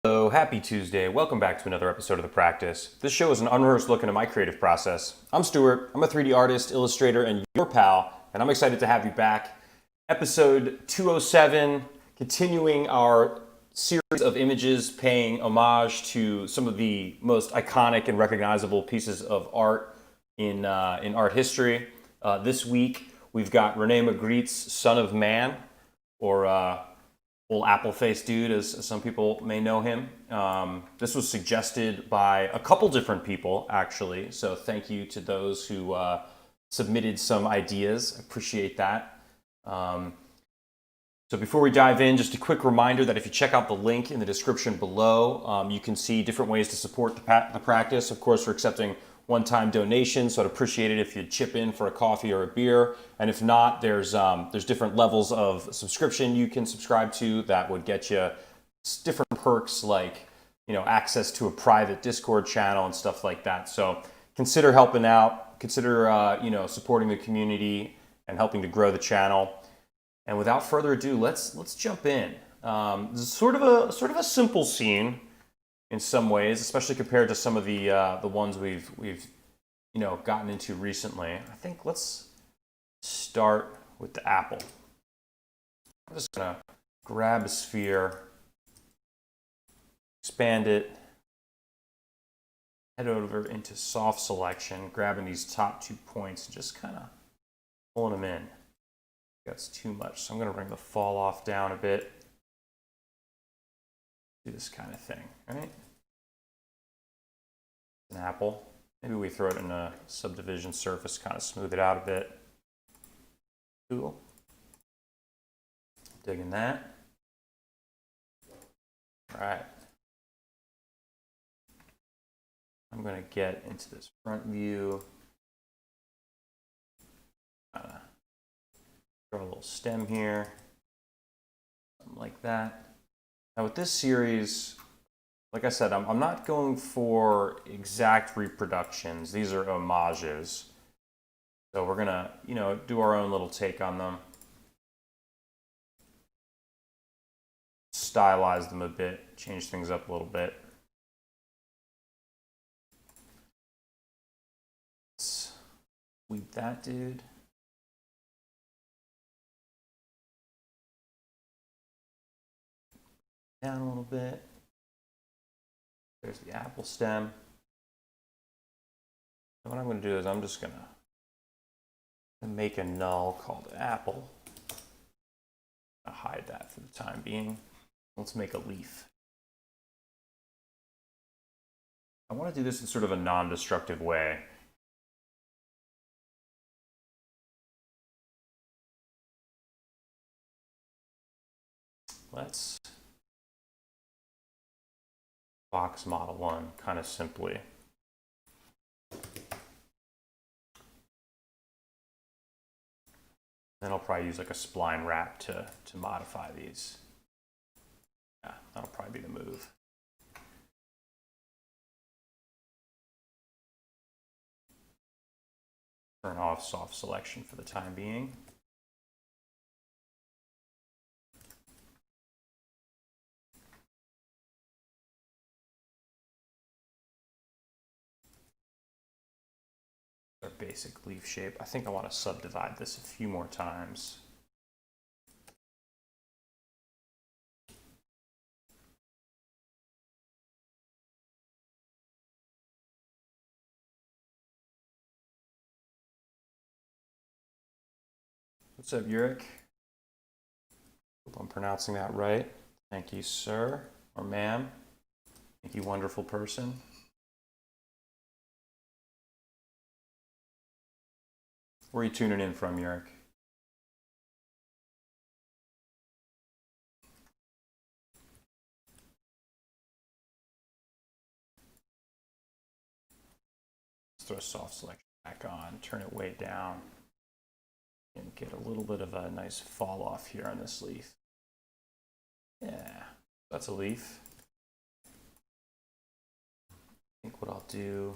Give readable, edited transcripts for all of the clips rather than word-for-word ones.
Hello, happy Tuesday. Welcome back to another episode of The Practice. This show is an unrehearsed look into my creative process. I'm Stuart. I'm a 3D artist, illustrator, and your pal, and I'm excited to have you back. Episode 207, continuing our series of images paying homage to some of the most iconic and recognizable pieces of art in art history. This week, we've got Rene Magritte's Son of Man, or old apple-faced dude, as some people may know him. This was suggested by a couple different people, actually. So thank you to those who submitted some ideas. I appreciate that. So before we dive in, just a quick reminder that if you check out the link in the description below, you can see different ways to support the practice. Of course, we're accepting one-time donations, so I'd appreciate it if you'd chip in for a coffee or a beer. And if not, there's different levels of subscription you can subscribe to that would get you different perks like, access to a private Discord channel and stuff like that. So consider helping out, consider supporting the community and helping to grow the channel. And without further ado, let's jump in. This is sort of a simple scene in some ways, especially compared to some of the ones we've gotten into recently. I think let's start with the apple. I'm just gonna grab a sphere, expand it, head over into soft selection, grabbing these top 2 points and just kind of pulling them in. That's too much, so I'm gonna bring the fall off down a bit. Do this kind of thing, right? An apple. Maybe we throw it in a subdivision surface, kind of smooth it out a bit. Cool. Digging that. All right. I'm going to get into this front view. Kind of throw a little stem here. Something like that. Now with this series, like I said, I'm not going for exact reproductions. These are homages. So we're gonna, do our own little take on them. Stylize them a bit, change things up a little bit. Let's sweep that dude. Down a little bit. There's the apple stem. And what I'm going to do is I'm just going to make a null called apple. I'll hide that for the time being. Let's make a leaf. I want to do this in sort of a non-destructive way. Let's box model one kind of simply. Then I'll probably use like a spline wrap to modify these. Yeah, that'll probably be the move. Turn off soft selection for the time being. Our basic leaf shape. I think I want to subdivide this a few more times. What's up, Yurik? Hope I'm pronouncing that right. Thank you, sir or ma'am. Thank you, wonderful person. Where are you tuning in from, Yurik? Let's throw soft selection back on, turn it way down, and get a little bit of a nice fall off here on this leaf. Yeah, that's a leaf. I think what I'll do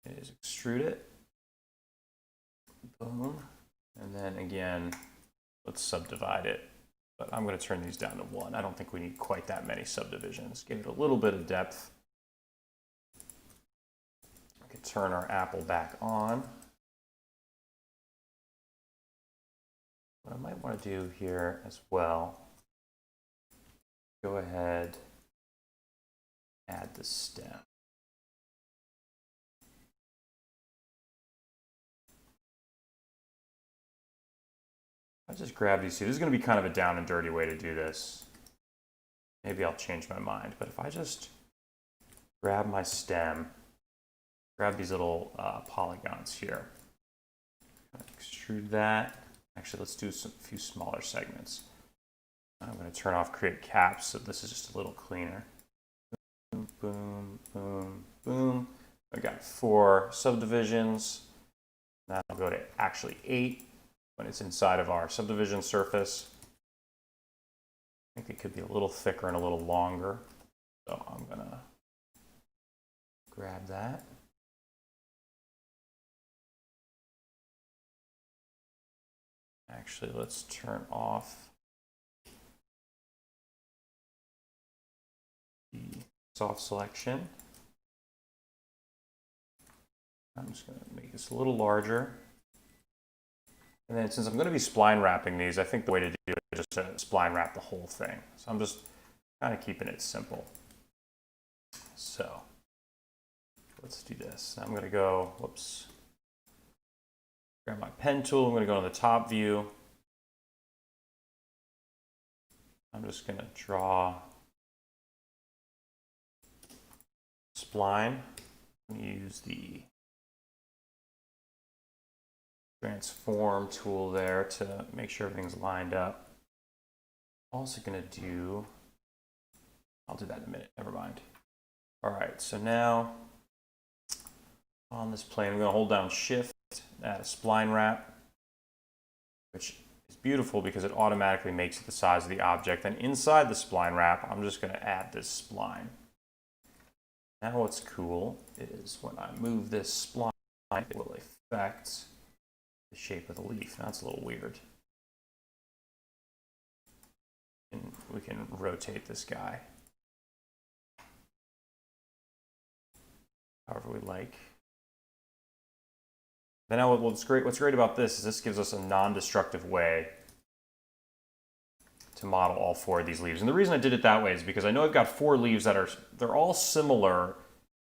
is extrude it. Boom. And then again, let's subdivide it but I'm going to turn these down to 1. I don't think we need quite that many subdivisions. Give it a little bit of depth. We can turn our apple back on. What I might want to do here as well, go ahead, add the stem. I just grab these two. This is going to be kind of a down and dirty way to do this. Maybe I'll change my mind, but if I just grab my stem, grab these little polygons here, extrude that. Actually, let's do a few smaller segments. I'm going to turn off create caps, so this is just a little cleaner. Boom, boom, boom, boom. I got 4 subdivisions. Now I'll go to actually 8 when it's inside of our subdivision surface. I think it could be a little thicker and a little longer. So I'm going to grab that. Actually, let's turn off the soft selection. I'm just going to make this a little larger. And then since I'm going to be spline wrapping these, I think the way to do it is just to spline wrap the whole thing. So I'm just kind of keeping it simple. So let's do this. I'm going to go, whoops. Grab my pen tool, I'm going to go to the top view. I'm just going to draw spline. I'm going to use the transform tool there to make sure everything's lined up. Also going to do, I'll do that in a minute, never mind. All right, so now on this plane, I'm going to hold down Shift, add a spline wrap, which is beautiful because it automatically makes it the size of the object. And inside the spline wrap, I'm just going to add this spline. Now what's cool is when I move this spline, it will affect the shape of the leaf. Now it's a little weird. And we can rotate this guy however we like. But now what's great about this is this gives us a non-destructive way to model all 4 of these leaves. And the reason I did it that way is because I know I've got 4 leaves that they're all similar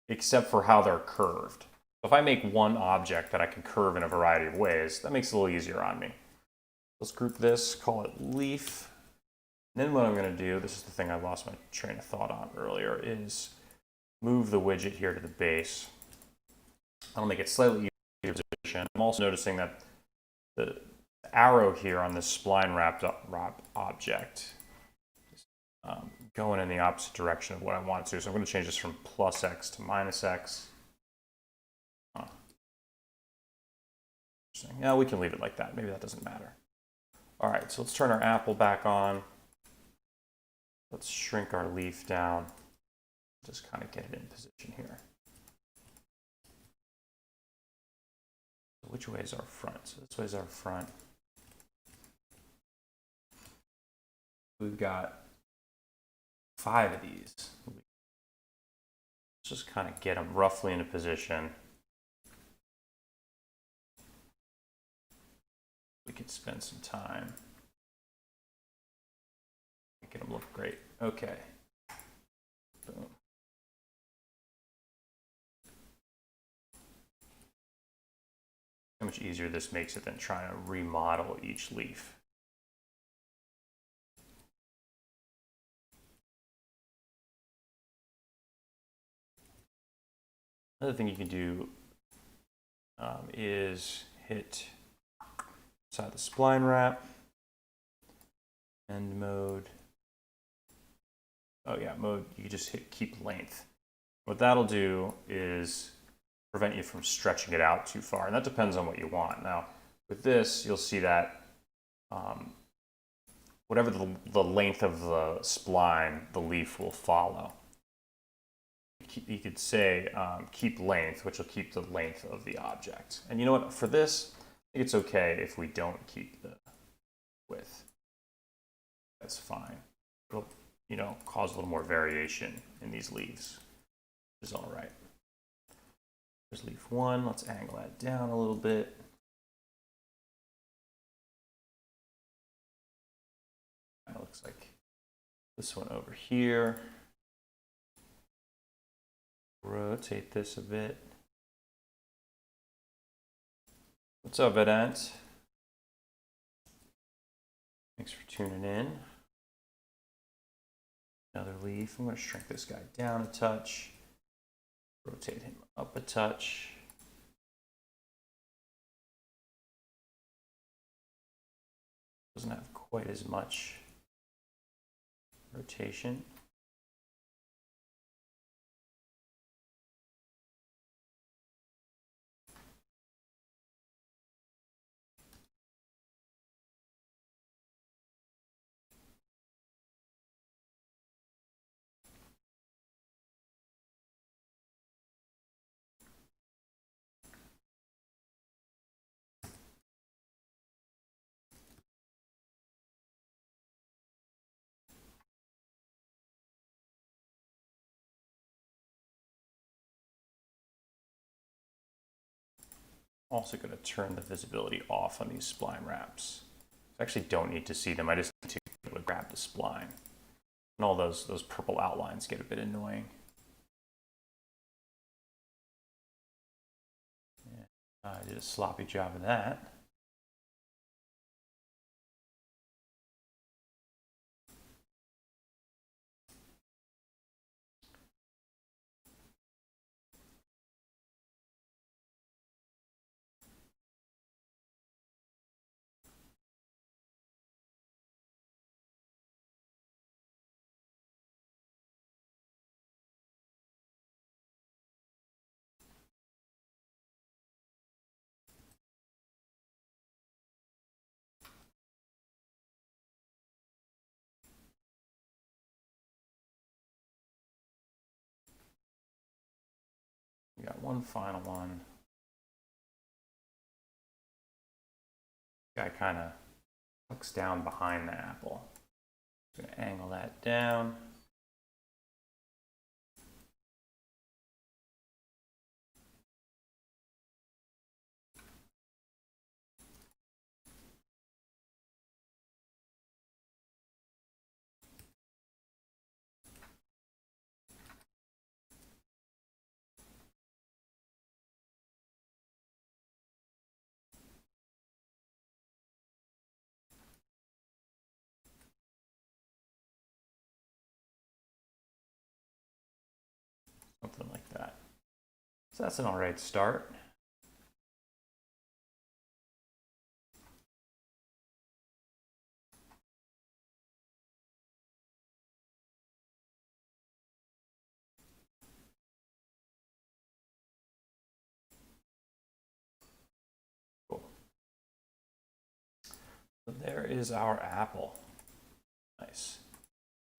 except for how they're curved. So if I make one object that I can curve in a variety of ways, that makes it a little easier on me. Let's group this, call it leaf. And then what I'm going to do, this is the thing I lost my train of thought on earlier, is move the widget here to the base. I'll make it slightly easier. I'm also noticing that the arrow here on this spline wrap object is going in the opposite direction of what I want to. So I'm going to change this from +x to -x. Yeah, we can leave it like that. Maybe that doesn't matter. All right, so let's turn our apple back on. Let's shrink our leaf down. Just kind of get it in position here. Which way is our front? So this way is our front. We've got 5 of these. Let's just kind of get them roughly in a position. We could spend some time making them look great. Okay. Boom. How much easier this makes it than trying to remodel each leaf. Another thing you can do is hit inside the spline wrap, end mode. Oh yeah, mode, you can just hit keep length. What that'll do is prevent you from stretching it out too far, and that depends on what you want. Now, with this, you'll see that whatever the length of the spline, the leaf will follow. You could say keep length, which will keep the length of the object. And you know what, for this, I think it's okay if we don't keep the width. That's fine. It'll, you know, cause a little more variation in these leaves, which is all right. There's leaf one. Let's angle that down a little bit. Kind of looks like this one over here. Rotate this a bit. What's up, Vedant? Thanks for tuning in. Another leaf. I'm going to shrink this guy down a touch. Rotate him up a touch. Doesn't have quite as much rotation. Also going to turn the visibility off on these spline wraps. I actually don't need to see them. I just need to be able to grab the spline. And all those purple outlines get a bit annoying. Yeah, I did a sloppy job of that. We got one final one. Guy kind of tucks down behind the apple. I'm going to angle that down. Something like that. So that's an all right start. Cool. So there is our apple. Nice.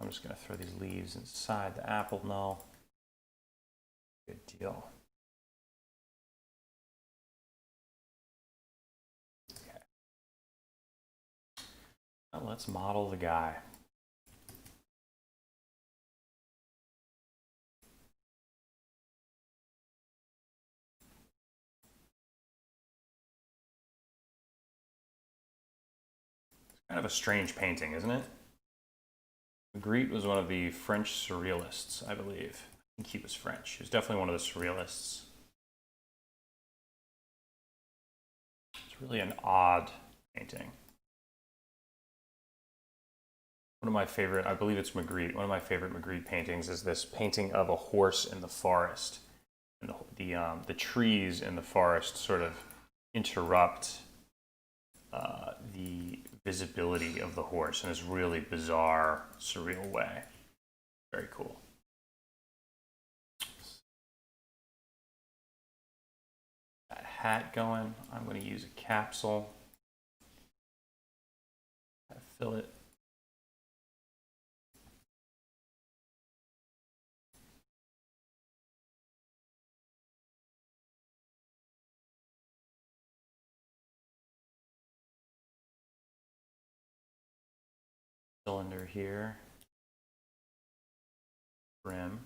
I'm just going to throw these leaves inside the apple now. Good deal. Okay. Now let's model the guy. It's kind of a strange painting, isn't it? Magritte was one of the French surrealists, I believe. I think he was French. He was definitely one of the surrealists. It's really an odd painting. One of my favorite, I believe it's Magritte, one of my favorite Magritte paintings is this painting of a horse in the forest. And the trees in the forest sort of interrupt the visibility of the horse in this really bizarre, surreal way. Very cool. That hat going, I'm going to use a capsule. Fill it. cylinder here. Rim.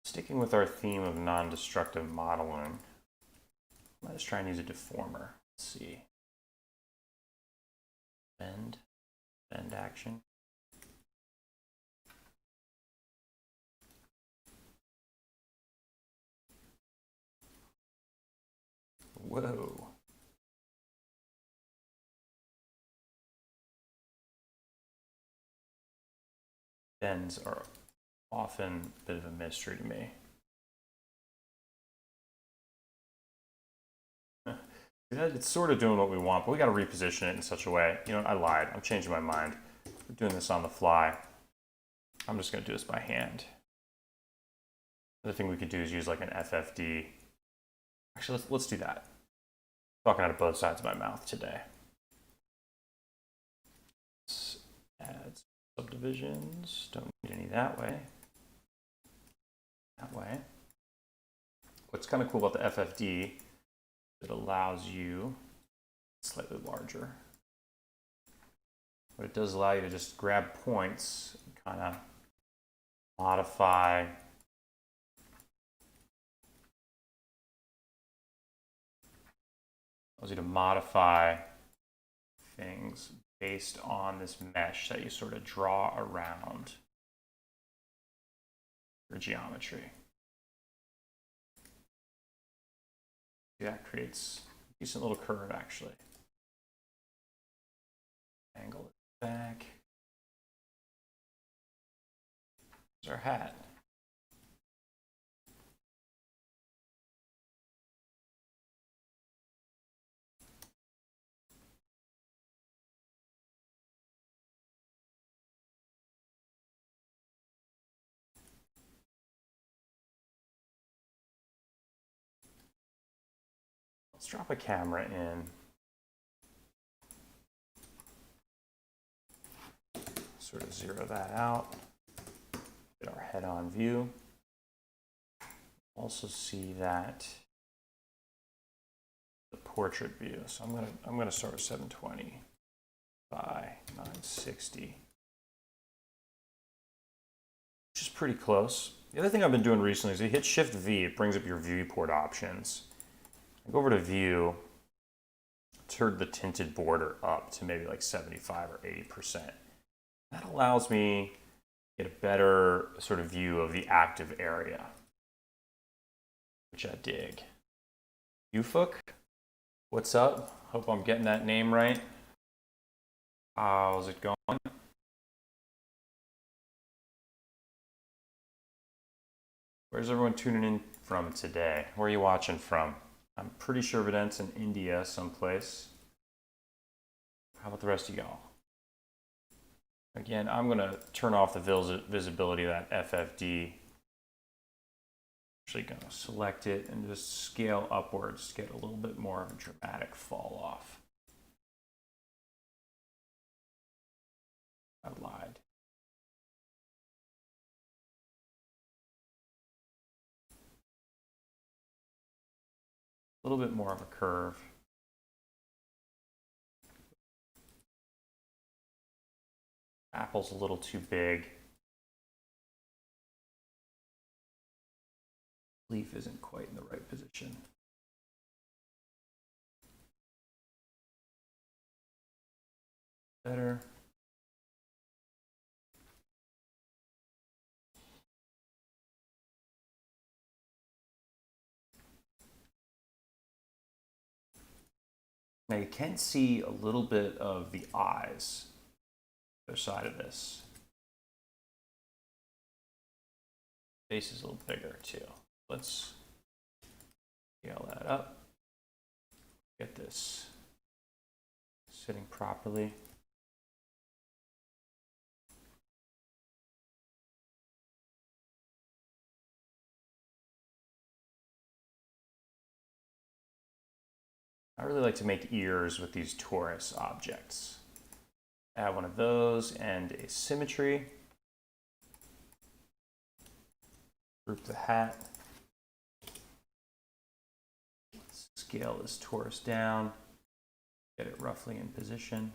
Sticking with our theme of non-destructive modeling, let's try and use a deformer. Let's see. Bend action. Whoa. Bends are often a bit of a mystery to me. It's sort of doing what we want, but we got to reposition it in such a way. You know, I lied. I'm changing my mind. We're doing this on the fly. I'm just going to do this by hand. The thing we could do is use like an FFD. Actually, let's do that. I'm talking out of both sides of my mouth today. Let's add subdivisions. Don't need any that way. That way. What's kind of cool about the FFD, it allows you slightly larger. But it does allow you to just grab points and kind of modify allows you to modify things based on this mesh that you sort of draw around your geometry. Yeah, it creates a decent little curve actually. Angle it back. There's our hat. Let's drop a camera in. Sort of zero that out. Get our head-on view. Also see that the portrait view. So I'm gonna start with 720 by 960, which is pretty close. The other thing I've been doing recently is you hit Shift V, it brings up your viewport options. I go over to view, turn the tinted border up to maybe like 75 or 80%. That allows me to get a better sort of view of the active area, which I dig. Ufuk, what's up? Hope I'm getting that name right. How's it going? Where's everyone tuning in from today? Where are you watching from? I'm pretty sure Vident's in India someplace. How about the rest of y'all? Again, I'm going to turn off the visibility of that FFD. Actually going to select it and just scale upwards to get a little bit more of a dramatic fall off. I lied. A little bit more of a curve. Apple's a little too big. Leaf isn't quite in the right position. Better. Now you can see a little bit of the eyes, the other side of this. Face is a little bigger too. Let's scale that up. Get this sitting properly. I really like to make ears with these torus objects. Add one of those and a symmetry. Group the hat. Scale this torus down. Get it roughly in position.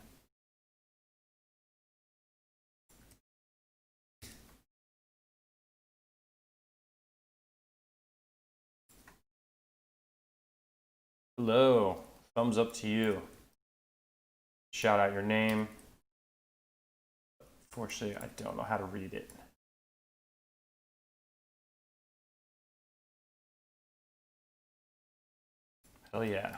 Hello, thumbs up to you. Shout out your name. Fortunately, I don't know how to read it. Hell yeah.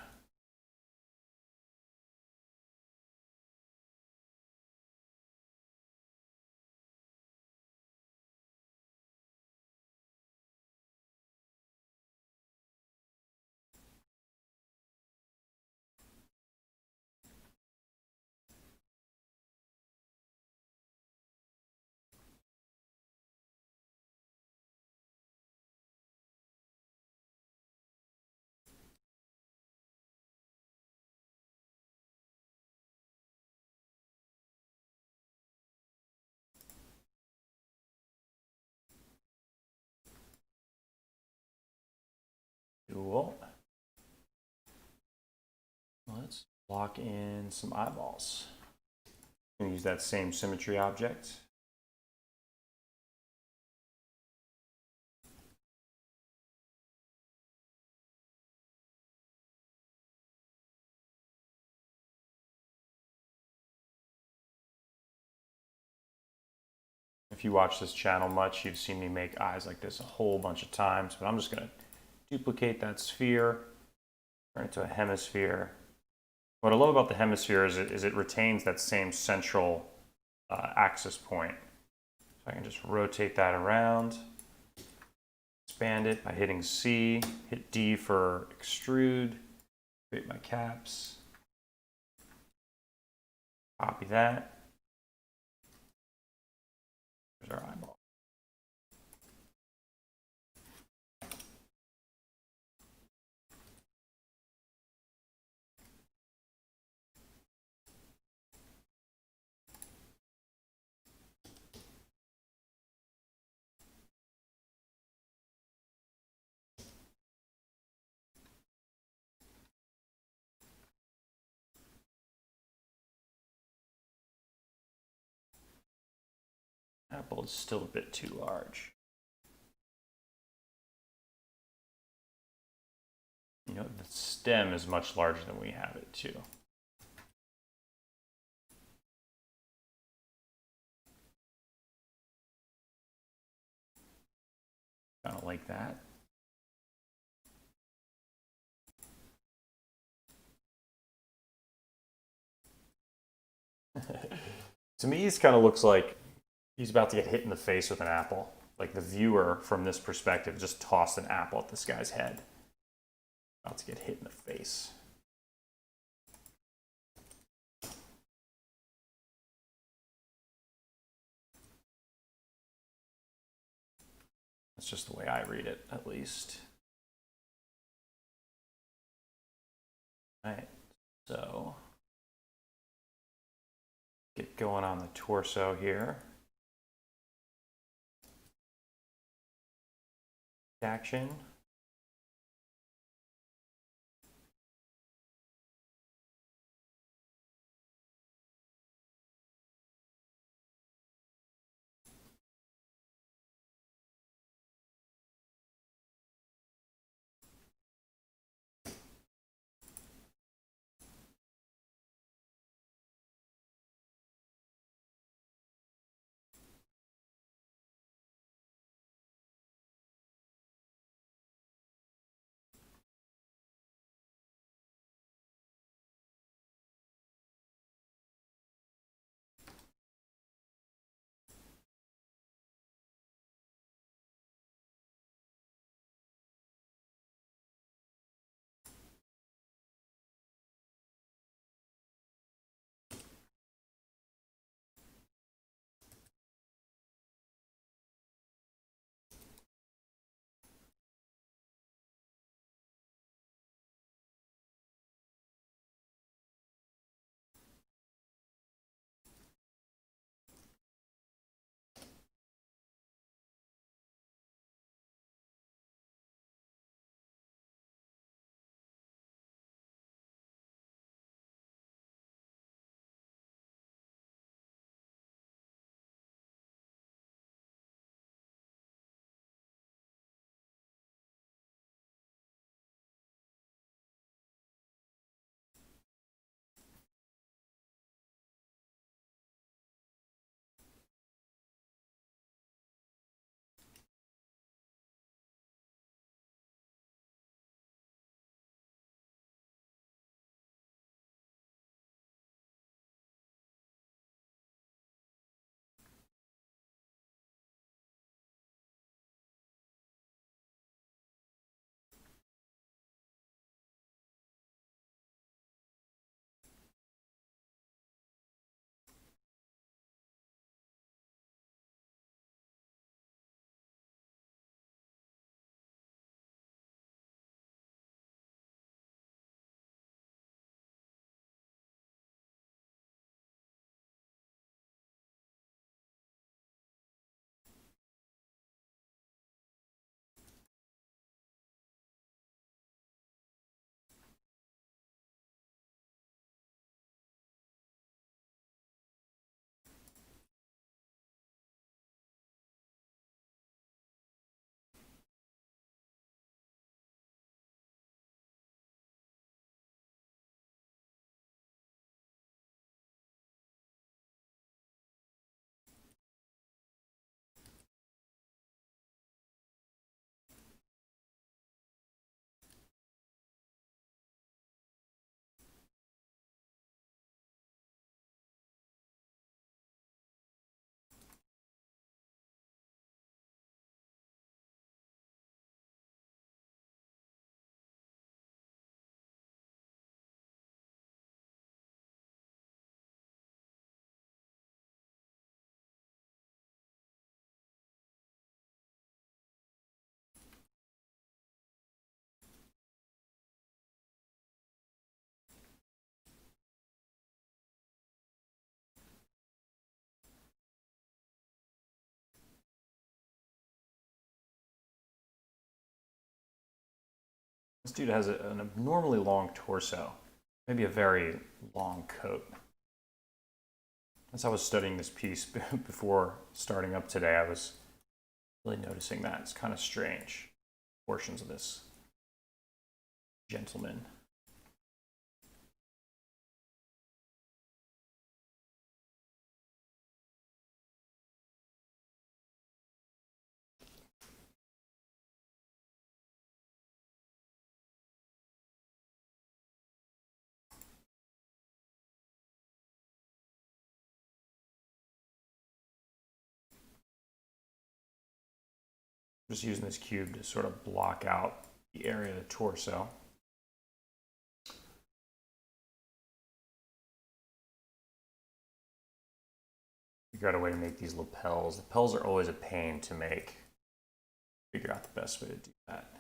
Cool. Let's block in some eyeballs. I'm going to use that same symmetry object. If you watch this channel much, you've seen me make eyes like this a whole bunch of times, but I'm just going to duplicate that sphere, turn it into a hemisphere. What I love about the hemisphere is it retains that same central axis point. So I can just rotate that around, expand it by hitting C, hit D for extrude, create my caps, copy that. There's our eyeball. Apple is still a bit too large. You know, the stem is much larger than we have it too. I don't like that. To me, he kind of looks like he's about to get hit in the face with an apple. Like the viewer from this perspective just tossed an apple at this guy's head. About to get hit in the face. That's just the way I read it, at least. All right, so get going on the torso here. Action. This dude has an abnormally long torso, maybe a very long coat. As I was studying this piece before starting up today, I was really noticing that. It's kind of strange, portions of this gentleman. Just using this cube to sort of block out the area of the torso. Figure out a way to make these lapels. Lapels are always a pain to make. Figure out the best way to do that.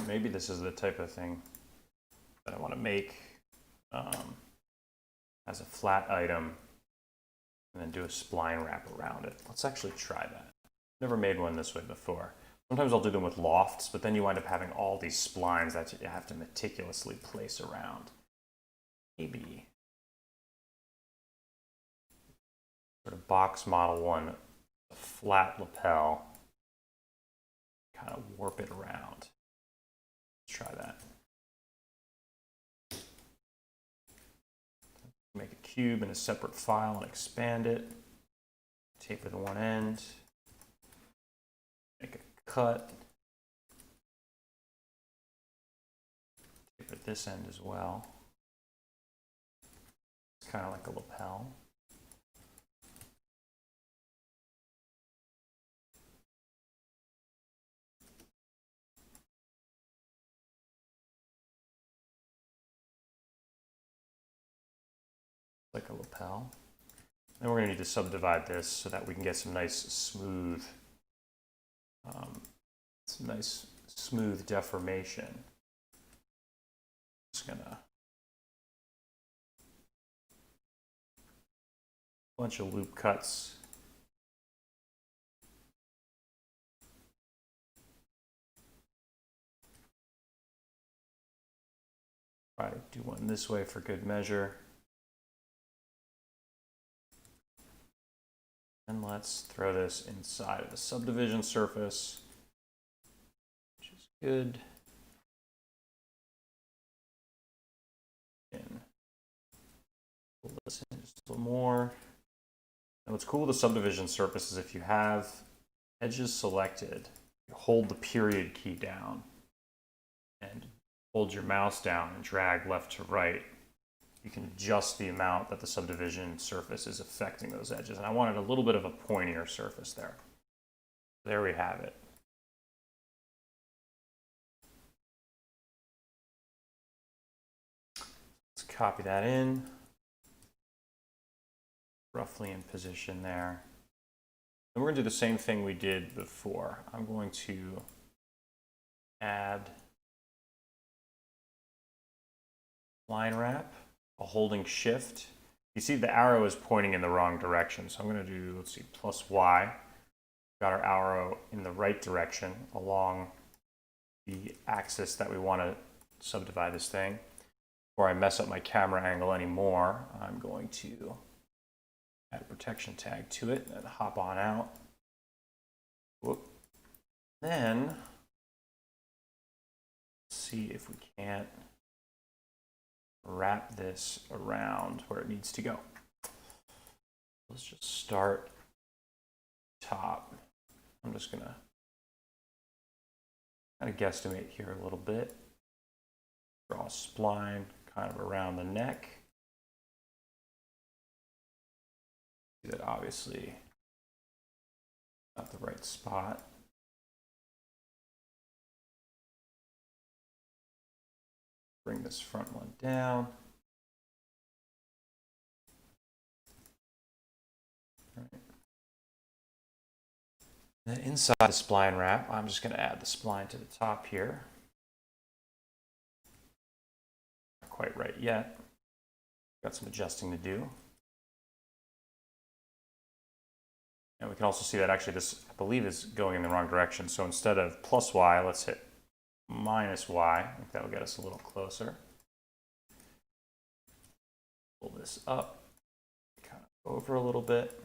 Maybe this is the type of thing that I want to make as a flat item and then do a spline wrap around it. Let's actually try that. Never made one this way before. Sometimes I'll do them with lofts, but then you wind up having all these splines that you have to meticulously place around. Maybe sort of box model one, a flat lapel, kind of warp it around. Let's try that. Make a cube in a separate file and expand it. Taper the one end. Make a cut. Taper this end as well. It's kind of like a lapel. Like a lapel. Then we're going to need to subdivide this so that we can get some nice smooth deformation. Just gonna bunch of loop cuts. Try to do one this way for good measure. And let's throw this inside of the subdivision surface, which is good. And pull this in just a little more. And what's cool with the subdivision surface is if you have edges selected, you hold the period key down and hold your mouse down and drag left to right. You can adjust the amount that the subdivision surface is affecting those edges. And I wanted a little bit of a pointier surface there. There we have it. Let's copy that in. Roughly in position there. And we're going to do the same thing we did before. I'm going to add line wrap. Holding shift. You see the arrow is pointing in the wrong direction. So I'm going to do, let's see, plus Y. Got our arrow in the right direction along the axis that we want to subdivide this thing. Before I mess up my camera angle anymore, I'm going to add a protection tag to it and hop on out. Whoop. Then see if we can't wrap this around where it needs to go. Let's just start top. I'm just gonna kind of guesstimate here a little bit. Draw a spline kind of around the neck. See that obviously not the right spot. Bring this front one down. All right. Then inside the spline wrap, I'm just going to add the spline to the top here. Not quite right yet. Got some adjusting to do. And we can also see that actually this, I believe, is going in the wrong direction. So instead of plus y, let's hit minus y. I think that'll get us a little closer. Pull this up, kind of over a little bit.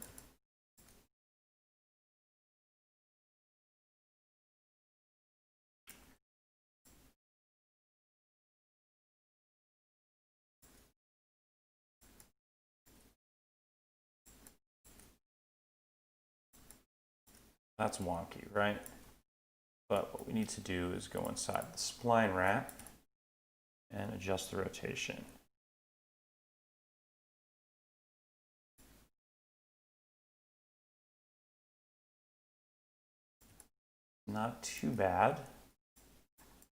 That's wonky, right? But what we need to do is go inside the spline wrap and adjust the rotation. Not too bad.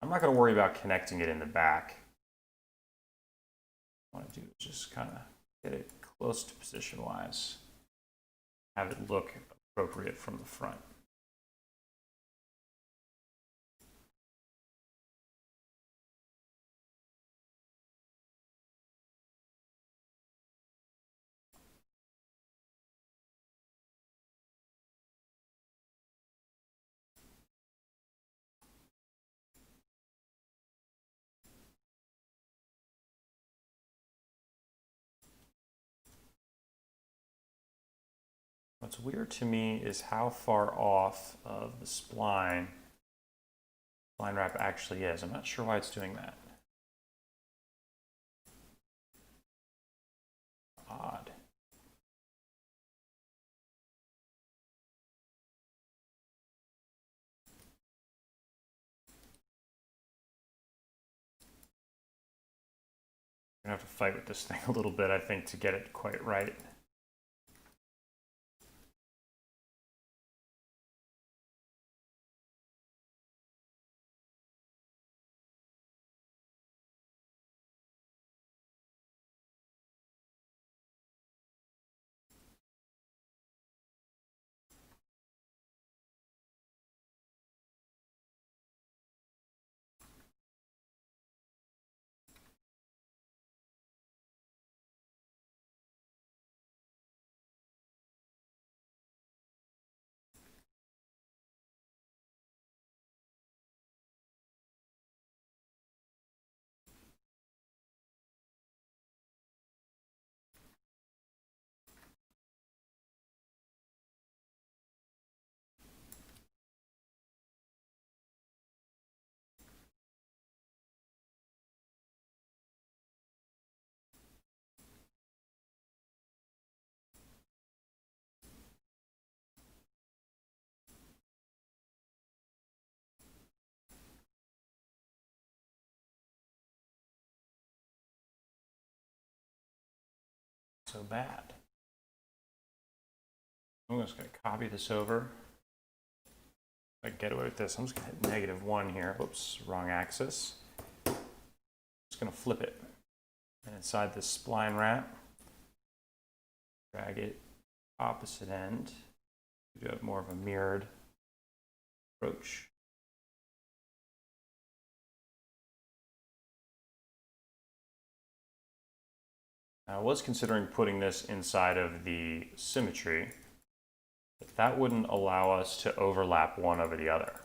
I'm not going to worry about connecting it in the back. What I want to do is just kind of get it close to position-wise. Have it look appropriate from the front. What's weird to me is how far off of the spline wrap actually is. I'm not sure why it's doing that. Odd. I'm gonna have to fight with this thing a little bit, I think, to get it quite right. So bad. I'm just going to copy this over. If I can get away with this, I'm just going to hit -1 here. Oops, wrong axis. I'm just going to flip it. And inside this spline wrap, drag it opposite end. You have more of a mirrored approach. I was considering putting this inside of the symmetry, but that wouldn't allow us to overlap one over the other.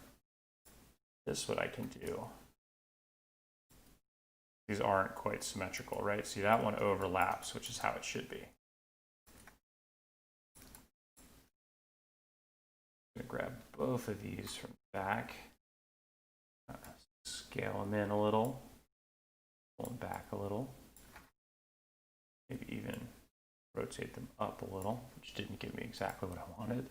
This is what I can do. These aren't quite symmetrical, right? See, that one overlaps, which is how it should be. I'm going to grab both of these from the back. scale them in a little, pull them back a little, maybe even rotate them up a little, which didn't give me exactly what I wanted.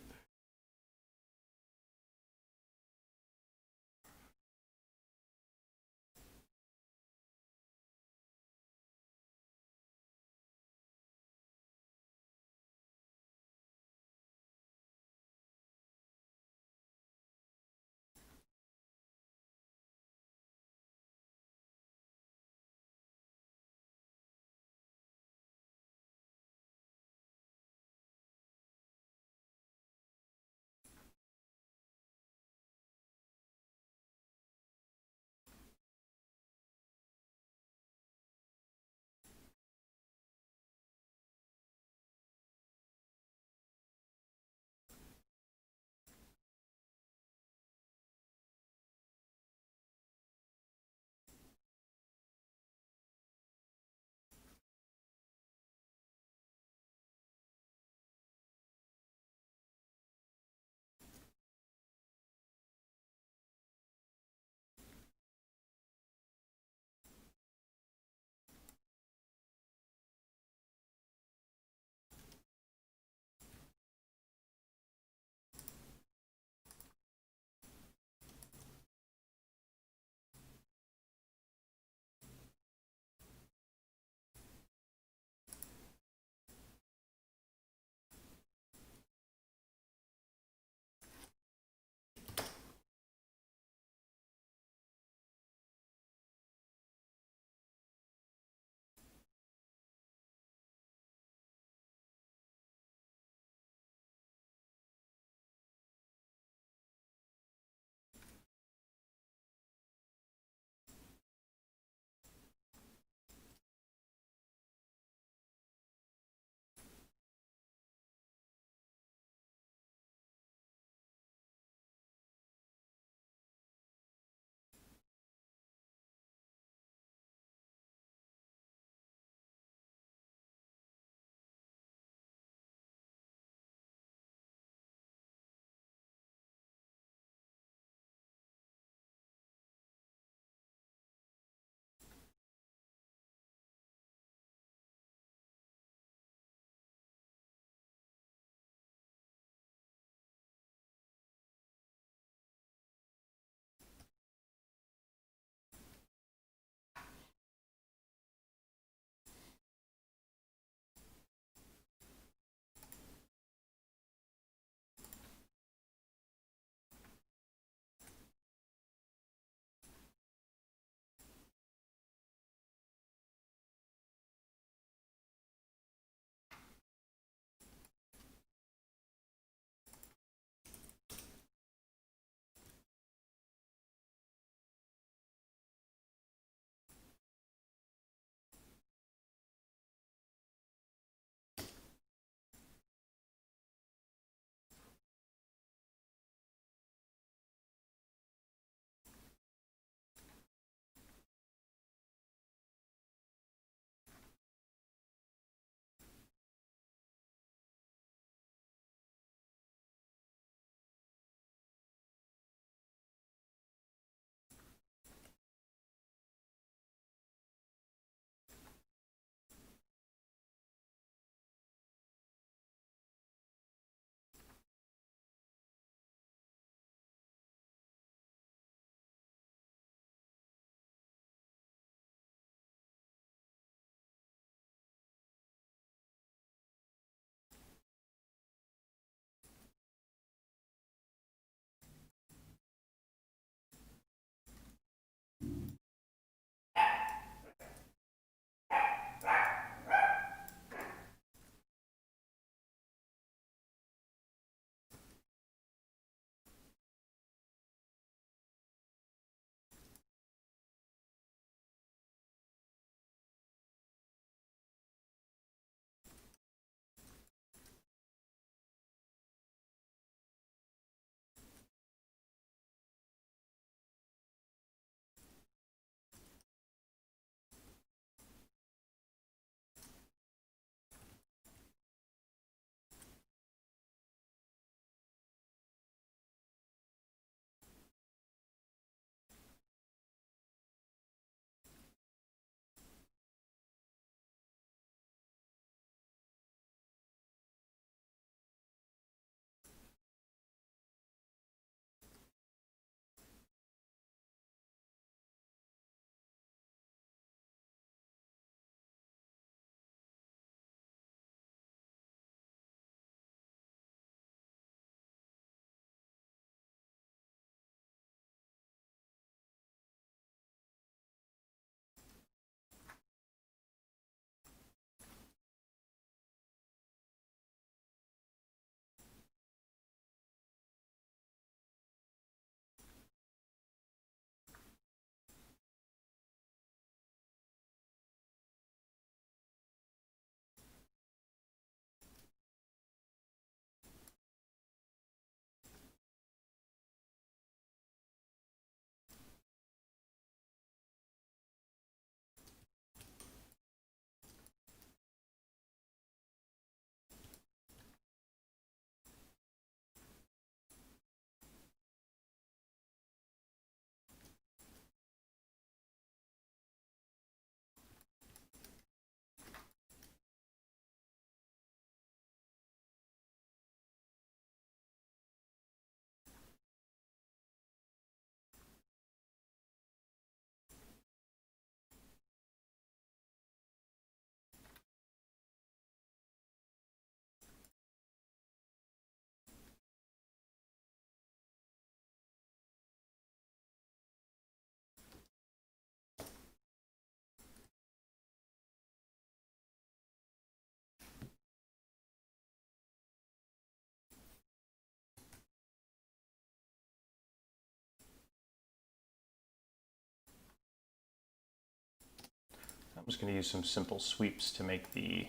just going to use some simple sweeps to make the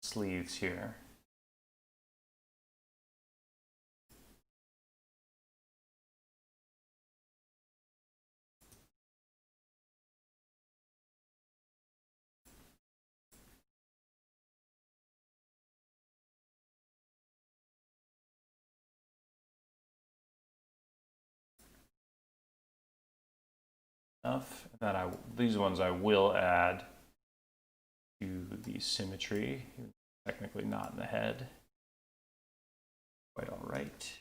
sleeves here. Enough that these ones I will add to the symmetry, technically not in the head. Quite all right.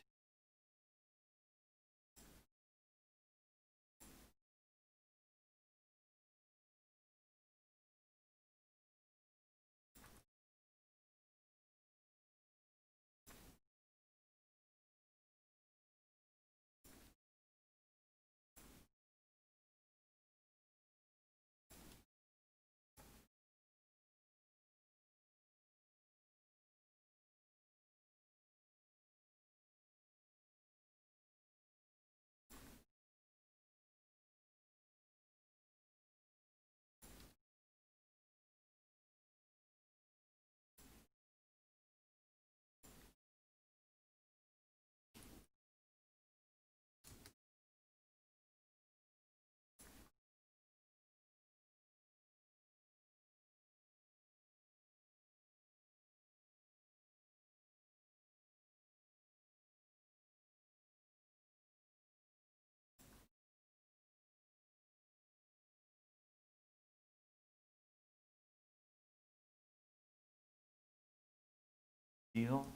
Deal.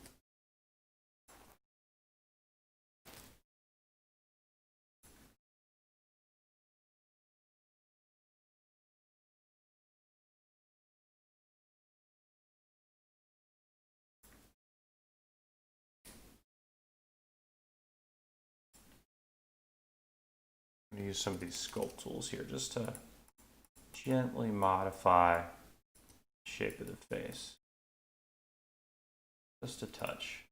I'm going to use some of these sculpt tools here just to gently modify the shape of the face. Just a touch.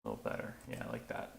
A little better. Yeah, I like that.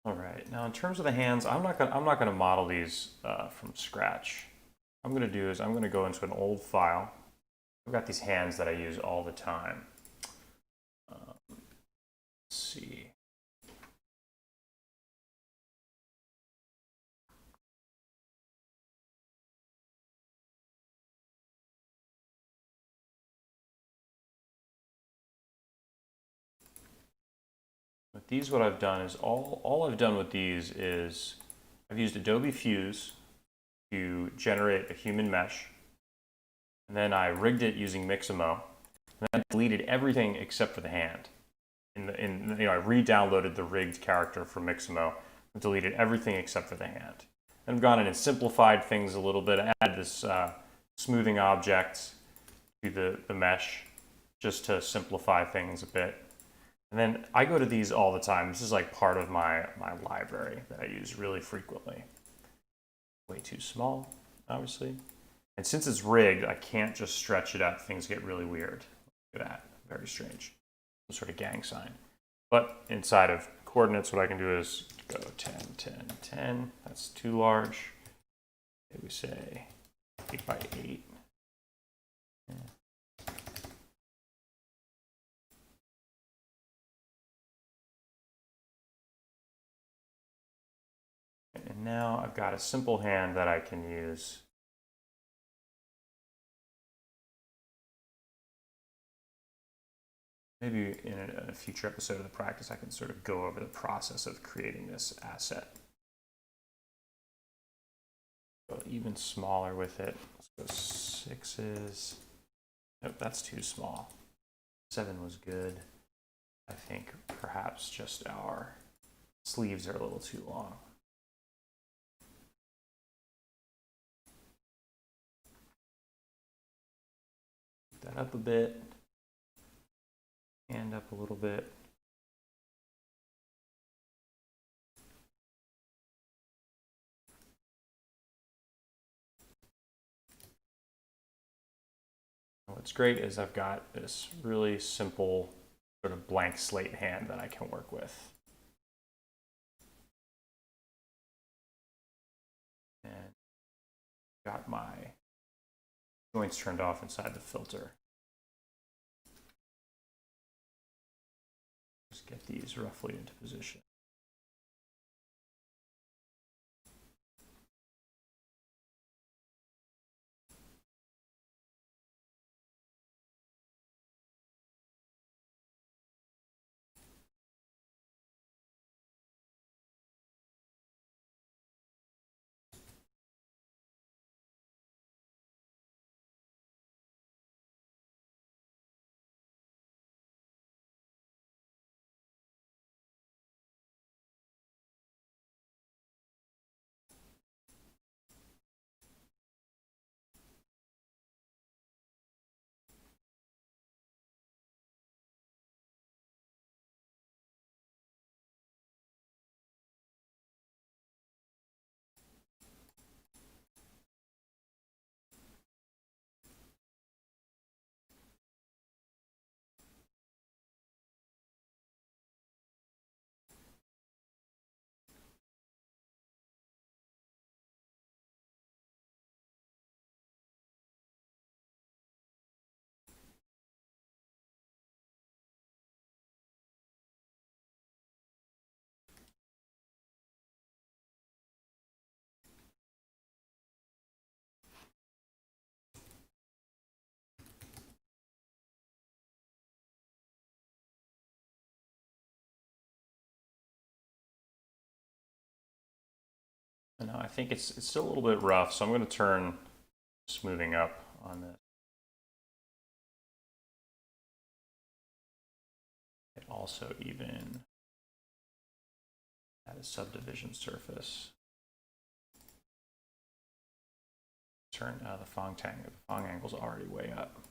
All right, now in terms of the hands, I'm not gonna model these from scratch. What I'm gonna do is I'm gonna go into an old file. I've got these hands that I use all the time. Let's see. With these, what I've done is all I've done with these is I've used Adobe Fuse to generate a human mesh, and then I rigged it using Mixamo, and then I deleted everything except for the hand. I re-downloaded the rigged character from Mixamo and deleted everything except for the hand. And I've gone in and simplified things a little bit. I added this smoothing object to the mesh just to simplify things a bit. And then I go to these all the time. This is like part of my library that I use really frequently. Way too small, obviously. And since it's rigged, I can't just stretch it out. Things get really weird. Look at that, very strange. Some sort of gang sign. But inside of coordinates, what I can do is go 10, 10, 10. That's too large. Maybe we say 8 by 8. Yeah. And now I've got a simple hand that I can use. Maybe in a future episode of the practice, I can sort of go over the process of creating this asset. Go even smaller with it. Let's go 6s. Nope, that's too small. 7 was good. I think perhaps just our sleeves are a little too long. That up a bit, and up a little bit. What's great is I've got this really simple sort of blank slate hand that I can work with. And got my joints turned off inside the filter. Just get these roughly into position. And I think it's still a little bit rough, so I'm going to turn smoothing up on this. It also even add a subdivision surface. Turn the Fong angle's already way up.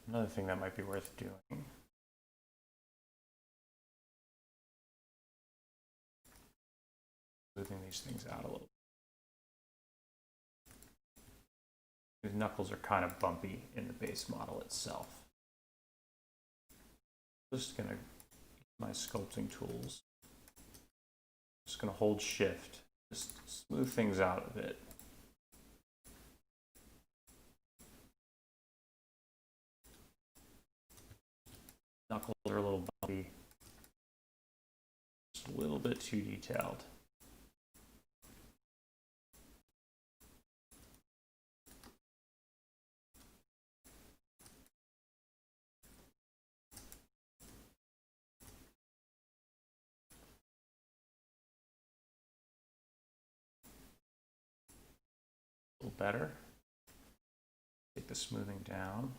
Another thing that might be worth doing smoothing these things out a little. These knuckles are kind of bumpy in the base model itself. Just going to use my sculpting tools. Just going to hold shift, just smooth things out a bit. Knuckles are a little bumpy, just a little bit too detailed. A little better. Take the smoothing down.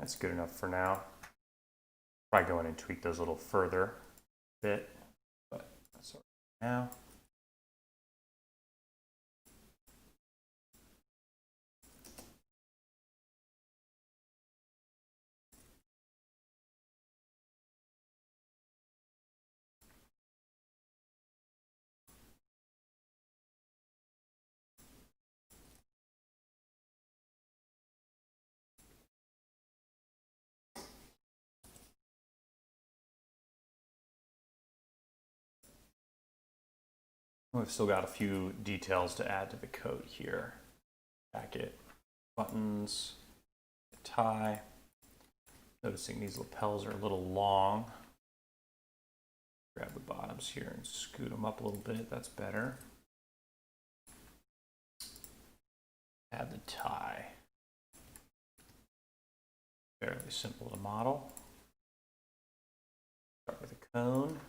That's good enough for now. Probably go in and tweak those a little further a bit, but that's all right now. We've still got a few details to add to the coat here. Jacket, buttons, tie. Noticing these lapels are a little long. Grab the bottoms here and scoot them up a little bit. That's better. Add the tie. Fairly simple to model. Start with a cone.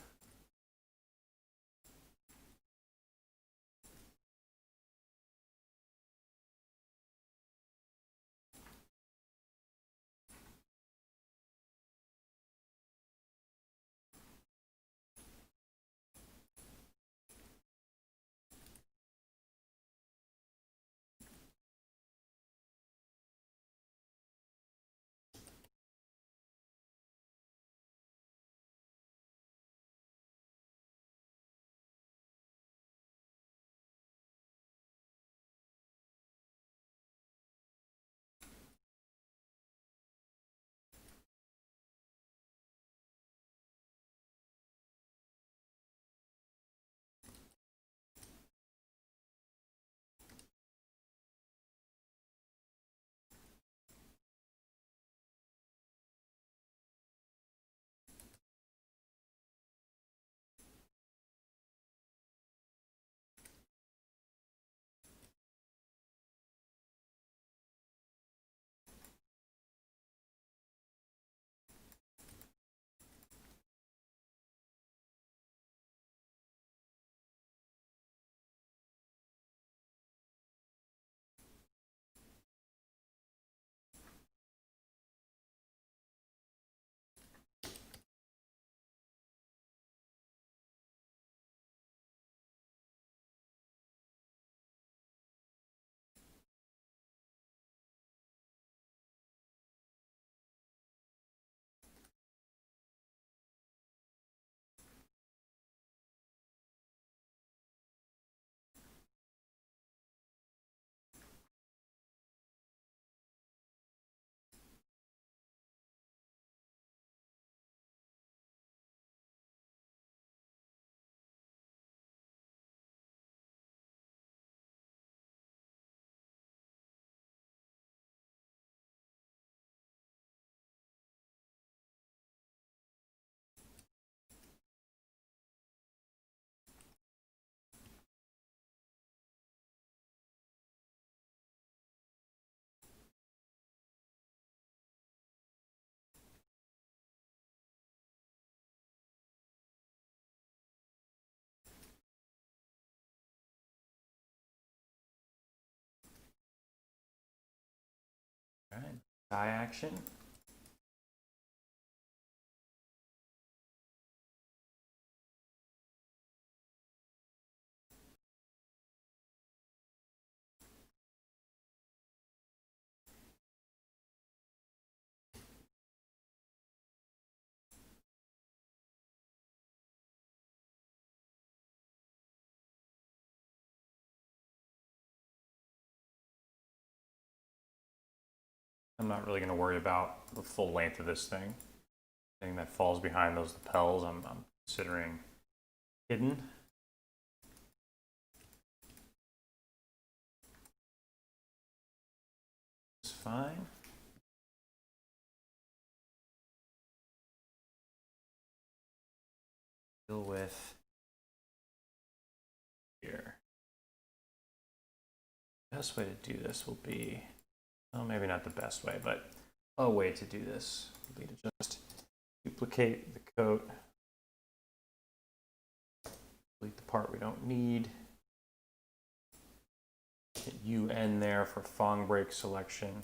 All right, tie action. I'm not really going to worry about the full length of this thing. Anything that falls behind those lapels, I'm considering hidden. It's fine. Deal with here. The best way to do this will be, well, maybe not the best way, but a way to do this would be to just duplicate the coat, delete the part we don't need, hit UN there for Fong break selection.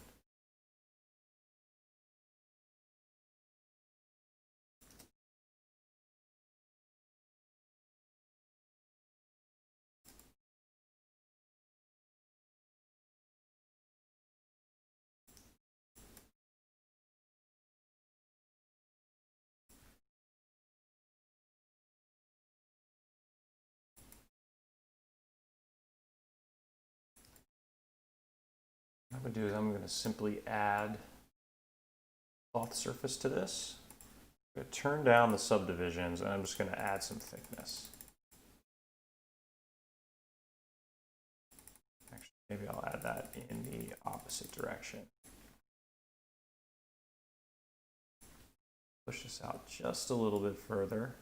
I'm going to do is I'm going to simply add cloth surface to this. I'm going to turn down the subdivisions, and I'm just going to add some thickness. Actually, maybe I'll add that in the opposite direction. Push this out just a little bit further.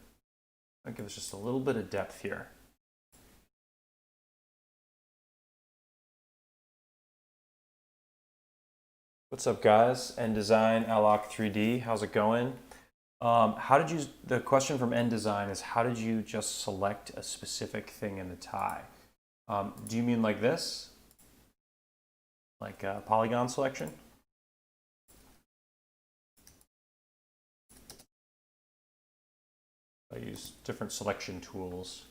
That'll give us just a little bit of depth here. What's up, guys? NDesign, Alloc 3D. How's it going? The question from NDesign is, how did you just select a specific thing in the tie? Do you mean like this? Like a polygon selection? I use different selection tools.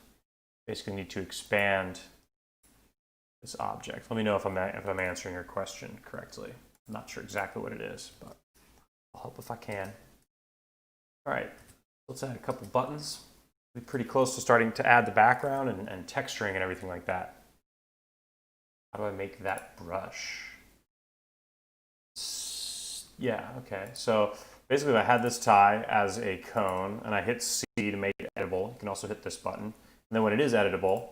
Basically need to expand this object. Let me know if I'm answering your question correctly. I'm not sure exactly what it is, but I'll help if I can. All right, let's add a couple buttons. We're pretty close to starting to add the background and texturing and everything like that. How do I make that brush? Yeah, okay. So basically I had this tie as a cone and I hit C to make it editable. You can also hit this button. And then when it is editable,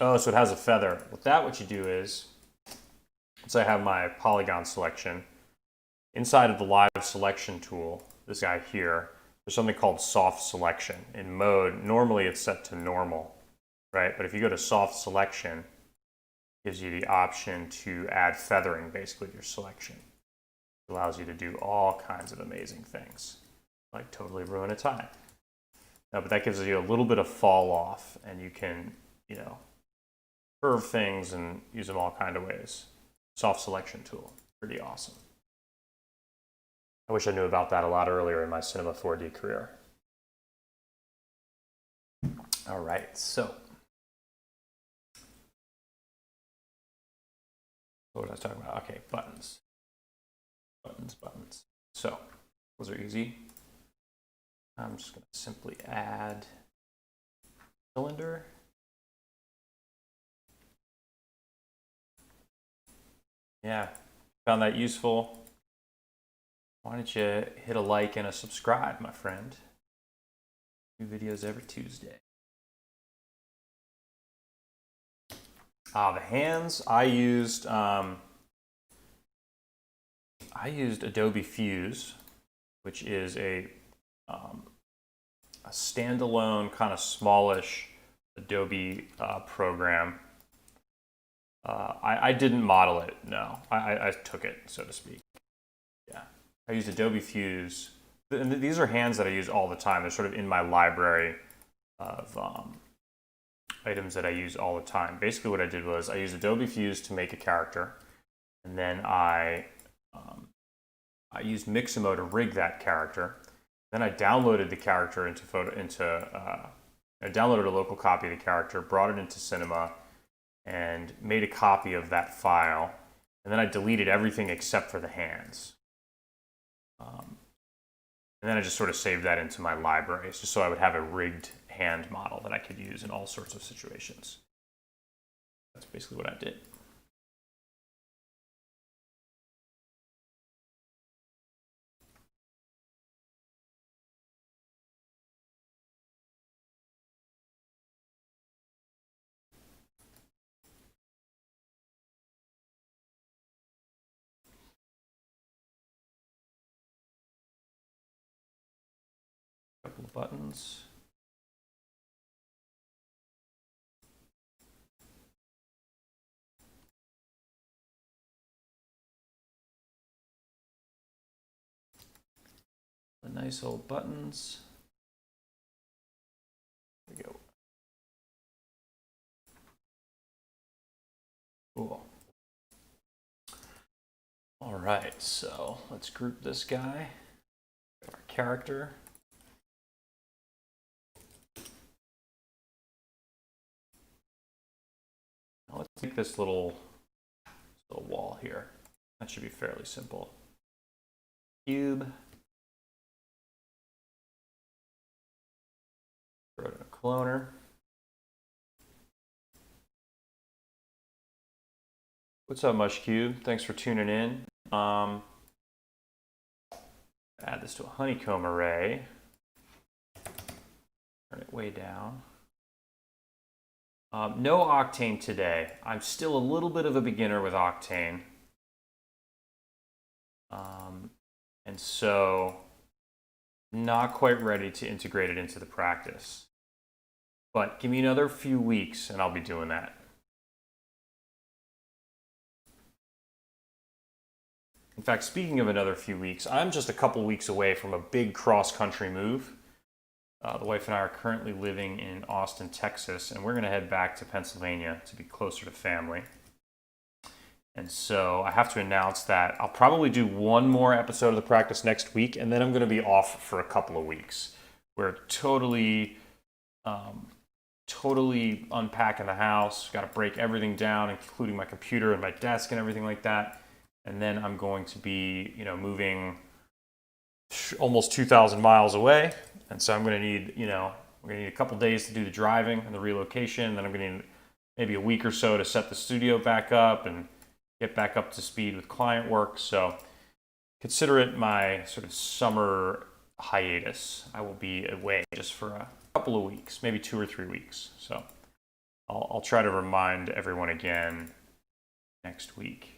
oh, so it has a feather. With that, what you do is, so I have my polygon selection. Inside of the live selection tool, this guy here, there's something called soft selection. In mode, normally it's set to normal, right? But if you go to soft selection, it gives you the option to add feathering basically to your selection. It allows you to do all kinds of amazing things, like totally ruin a tie. No, but that gives you a little bit of fall off, and you can, you know, curve things and use them all kind of ways. Soft selection tool, pretty awesome. I wish I knew about that a lot earlier in my Cinema 4D career. All right, so what was I talking about? Okay, buttons. Buttons. So those are easy. I'm just going to simply add cylinder. Yeah, found that useful. Why don't you hit a like and a subscribe, my friend? New videos every Tuesday. The hands, I used Adobe Fuse, which is a standalone kind of smallish Adobe program. I didn't model it, no. I took it, so to speak. Yeah, I used Adobe Fuse. And these are hands that I use all the time. They're sort of in my library of items that I use all the time. Basically what I did was I used Adobe Fuse to make a character, and then I used Mixamo to rig that character. Then I downloaded the character I downloaded a local copy of the character, brought it into Cinema, and made a copy of that file. And then I deleted everything except for the hands. And then I just sort of saved that into my libraries, just so I would have a rigged hand model that I could use in all sorts of situations. That's basically what I did. Couple of buttons. The nice old buttons. There we go. Cool. All right, so let's group this guy. Our character. Now let's take this little wall here. That should be fairly simple. Cube. Throw it in a cloner. What's up, Mush Cube? Thanks for tuning in. Add this to a honeycomb array. Turn it way down. No Octane today. I'm still a little bit of a beginner with Octane. And so not quite ready to integrate it into the practice. But give me another few weeks and I'll be doing that. In fact, speaking of another few weeks, I'm just a couple weeks away from a big cross-country move. The wife and I are currently living in Austin, Texas, and we're going to head back to Pennsylvania to be closer to family. And so I have to announce that I'll probably do one more episode of the practice next week, and then I'm going to be off for a couple of weeks. We're totally unpacking the house. Got to break everything down, including my computer and my desk and everything like that. And then I'm going to be, moving almost 2,000 miles away. And so I'm going to need, we're going to need a couple days to do the driving and the relocation. Then I'm going to need maybe a week or so to set the studio back up and get back up to speed with client work. So consider it my sort of summer hiatus. I will be away just for a couple of weeks, maybe 2 or 3 weeks. So I'll try to remind everyone again next week.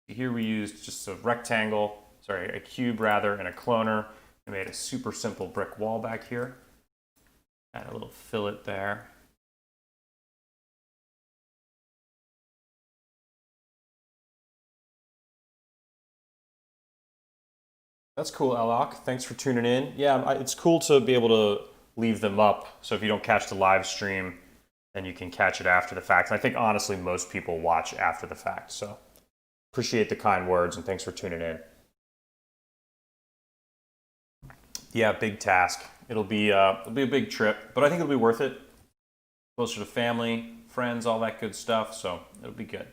Here we used just a cube rather, and a cloner. I made a super simple brick wall back here. Add a little fillet there. That's cool, Alok. Thanks for tuning in. Yeah, it's cool to be able to leave them up. So if you don't catch the live stream, then you can catch it after the fact. And I think honestly, most people watch after the fact. So appreciate the kind words and thanks for tuning in. Yeah, big task. It'll be a big trip, but I think it'll be worth it. Closer to family, friends, all that good stuff. So it'll be good.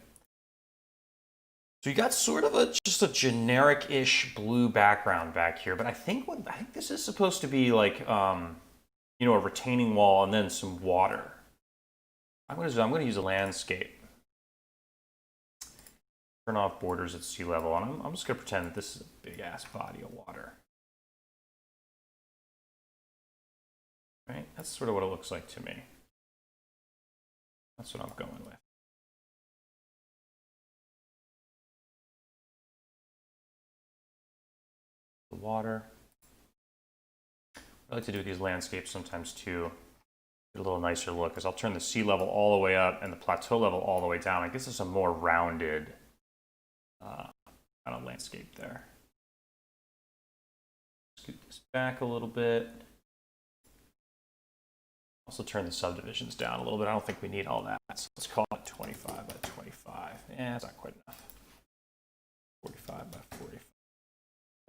So you got sort of just a generic-ish blue background back here, but I think this is supposed to be like a retaining wall and then some water. I'm going to use a landscape. Turn off borders at sea level, and I'm just going to pretend that this is a big-ass body of water. Right? That's sort of what it looks like to me. That's what I'm going with. The water. I like to do these landscapes sometimes too. Get a little nicer look, because I'll turn the sea level all the way up and the plateau level all the way down. It gives us a more rounded kind of landscape there. Scoot this back a little bit. Also turn the subdivisions down a little bit. I don't think we need all that. So let's call it 25 by 25. Yeah, it's not quite enough. 45 by 45.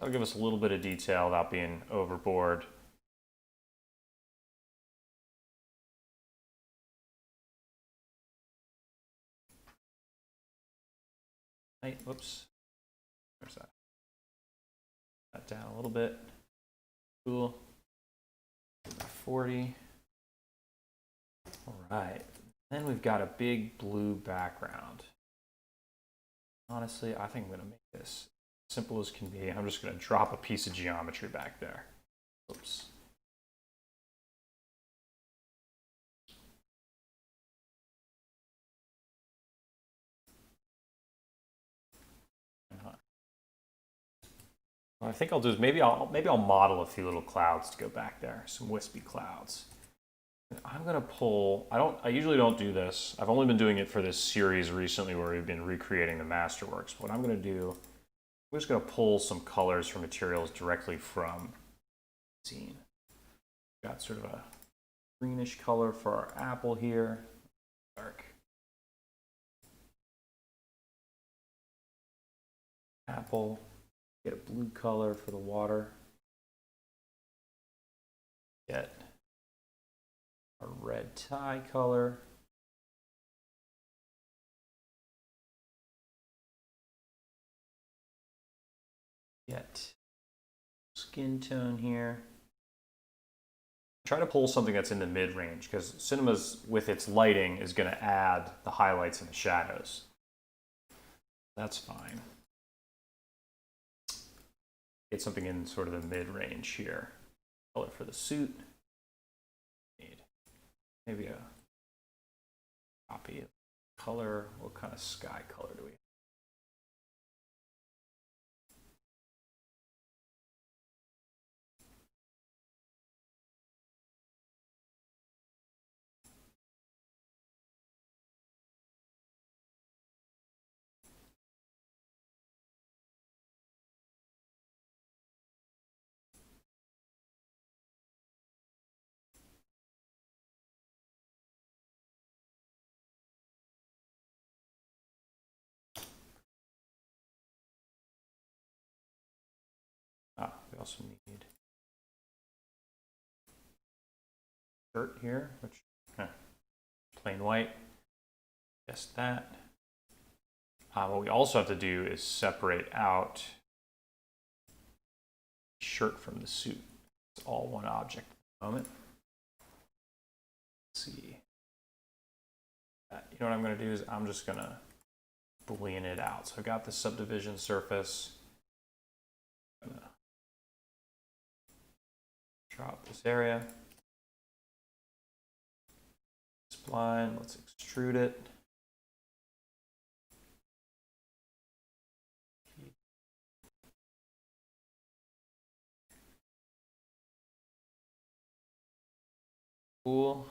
That'll give us a little bit of detail without being overboard. Hey, whoops. Where's that? That down a little bit. Cool. 40. All right. Then we've got a big blue background. Honestly, I think I'm going to make this simple as can be. I'm just going to drop a piece of geometry back there. Oops. What I think I'll do is maybe I'll model a few little clouds to go back there, some wispy clouds. And I'm going to pull, I usually don't do this. I've only been doing it for this series recently where we've been recreating the masterworks. What I'm going to do, I'm just going to pull some colors from materials directly from the scene. Got sort of a greenish color for our apple here. Dark apple. Get a blue color for the water. Get a red tie color. Get skin tone here. try to pull something that's in the mid-range, because Cinema's, with its lighting, is going to add the highlights and the shadows. That's fine. Get something in sort of the mid-range here. Color for the suit. Need maybe a copy of color. What kind of sky color do we have? We also need shirt here, which plain white. Guess that. What we also have to do is separate out shirt from the suit. It's all one object at the moment. Let's see. You know what I'm going to do is I'm just going to Boolean it out. So I got the subdivision surface. I'm going to drop this area. Spline, let's extrude it. Cool.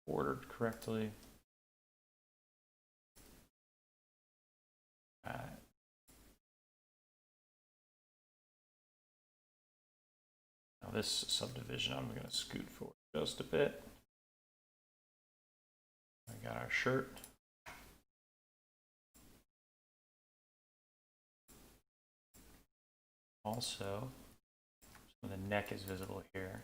Ordered correctly. All right. Now this subdivision, I'm going to scoot forward just a bit. We got our shirt. Also, so the neck is visible here.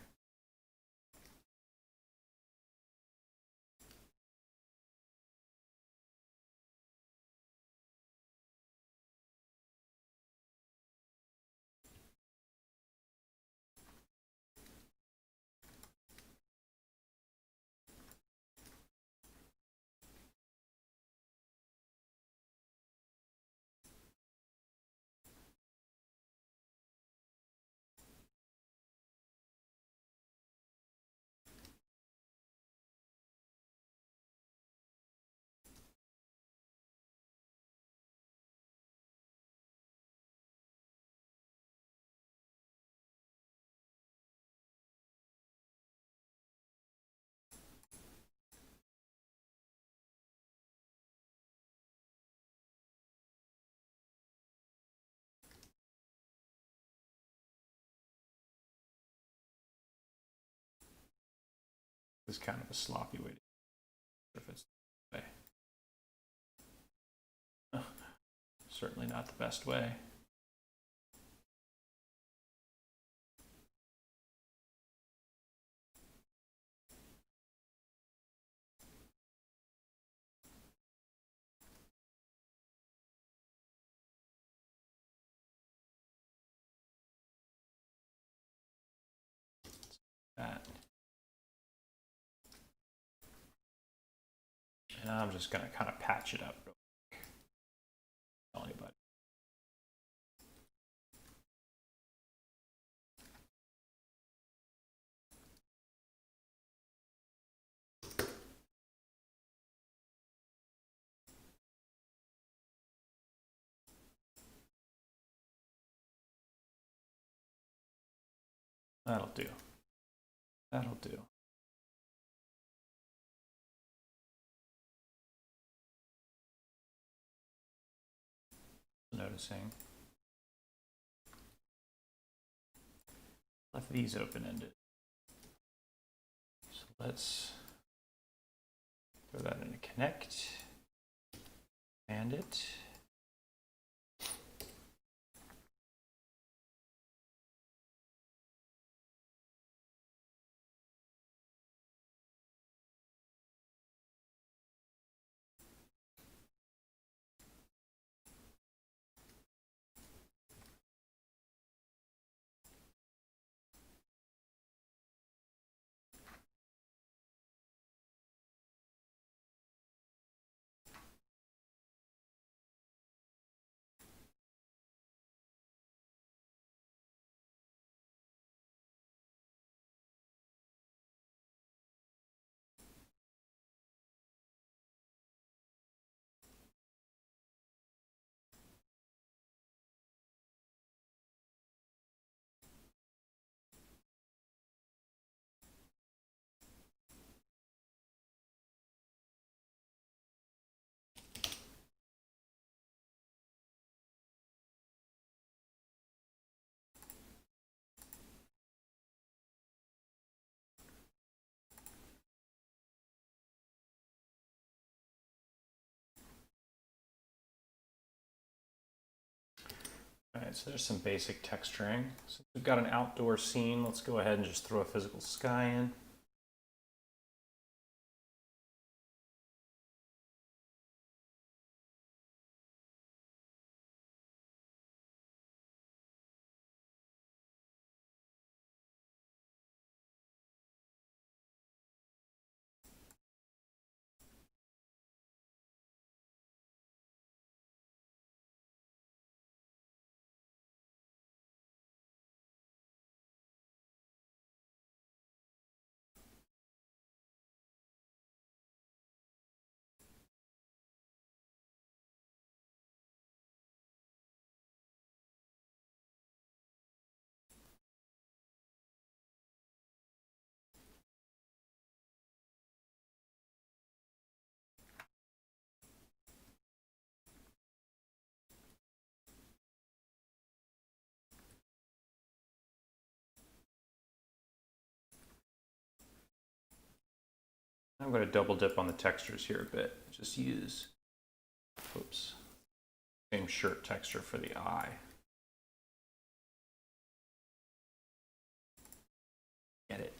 This is kind of a sloppy way to if it's the way. Certainly not the best way. That. And I'm just going to kind of patch it up real quick. Tell anybody. That'll do. That'll do. Noticing. Left these open-ended. So let's throw that into connect. And it. All right, so there's some basic texturing. So we've got an outdoor scene. Let's go ahead and just throw a physical sky in. I'm going to double dip on the textures here a bit. Just use, oops, same shirt texture for the eye. Get it?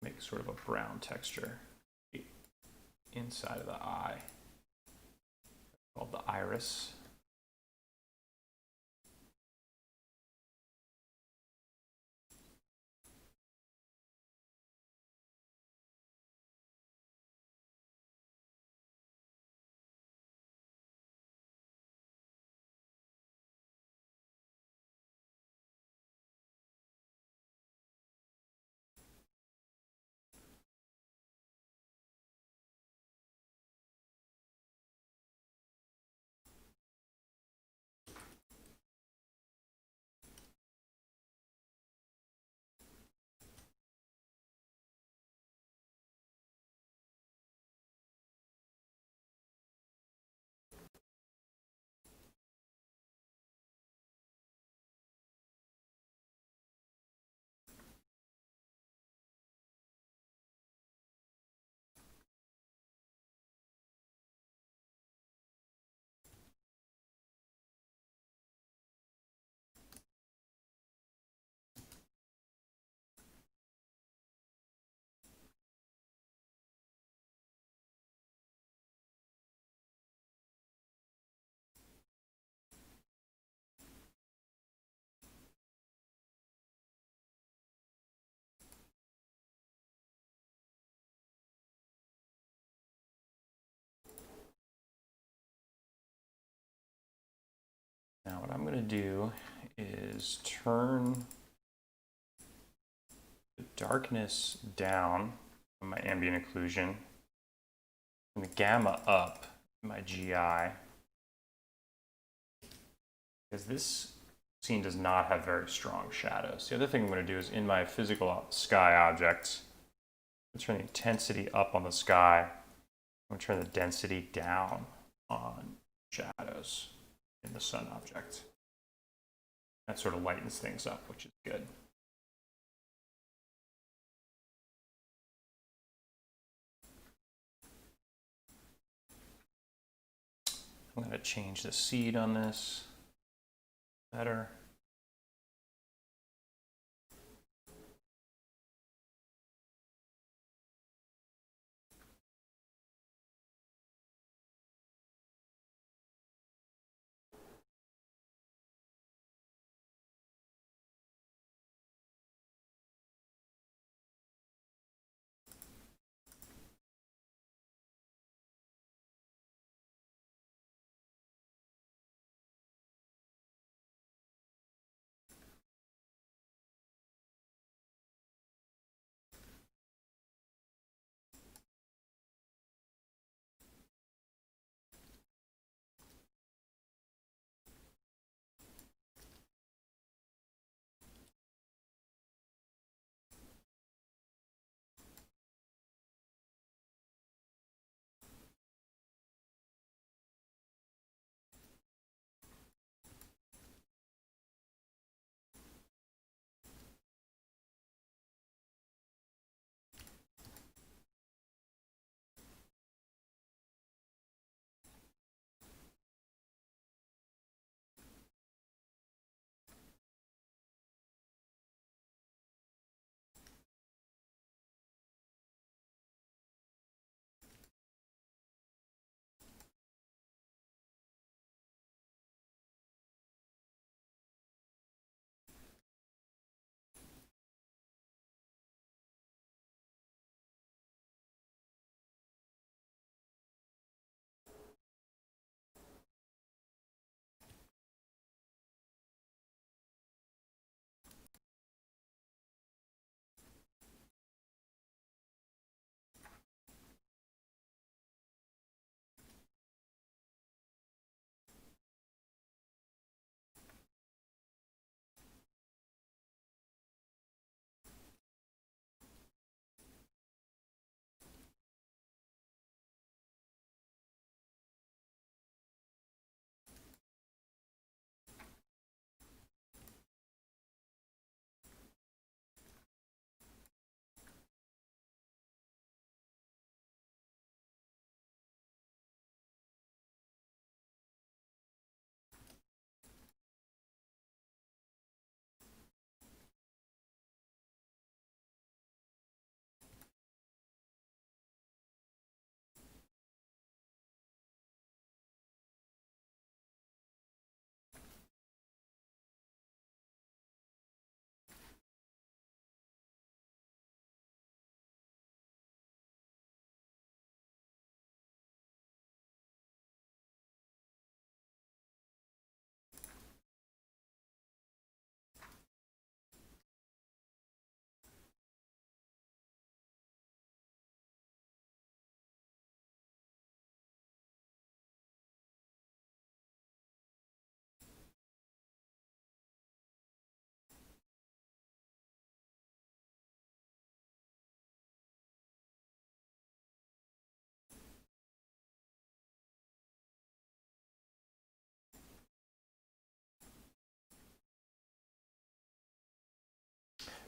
Make sort of a brown texture inside of the eye, called the iris. Now what I'm going to do is turn the darkness down on my ambient occlusion and the gamma up in my GI, because this scene does not have very strong shadows. The other thing I'm going to do is in my physical sky objects, I'm going to turn the intensity up on the sky. I'm going to turn the density down on shadows in the sun object. That sort of lightens things up, which is good. I'm going to change the seed on this. Better.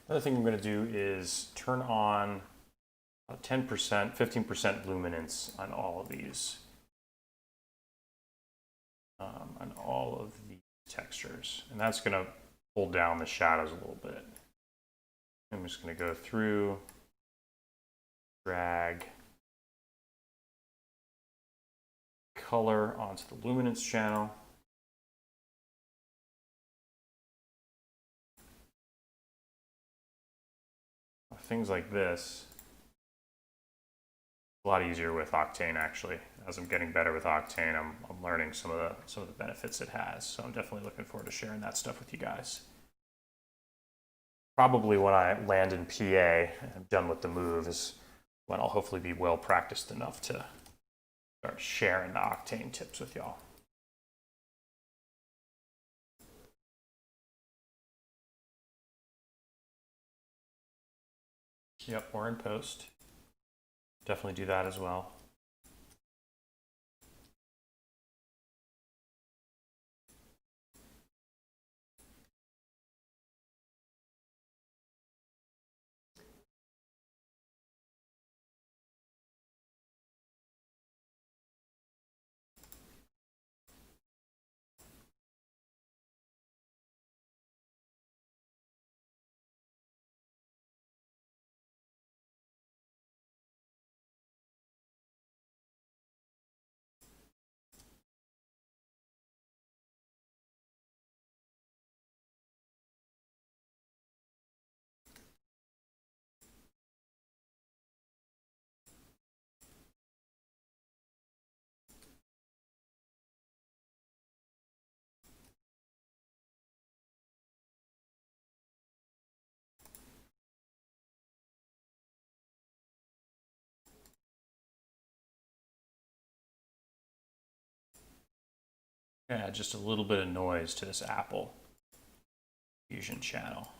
Another thing I'm going to do is turn on 10%, 15% luminance on all of these, on all of the textures. And that's going to pull down the shadows a little bit. I'm just going to go through, drag color onto the luminance channel. Things like this, a lot easier with Octane actually. As I'm getting better with Octane, I'm learning some of the benefits it has. So I'm definitely looking forward to sharing that stuff with you guys. Probably when I land in PA and I'm done with the move is when I'll hopefully be well practiced enough to start sharing the Octane tips with y'all. Yep, we're in post. Definitely do that as well. Add just a little bit of noise to this Apple Fusion channel.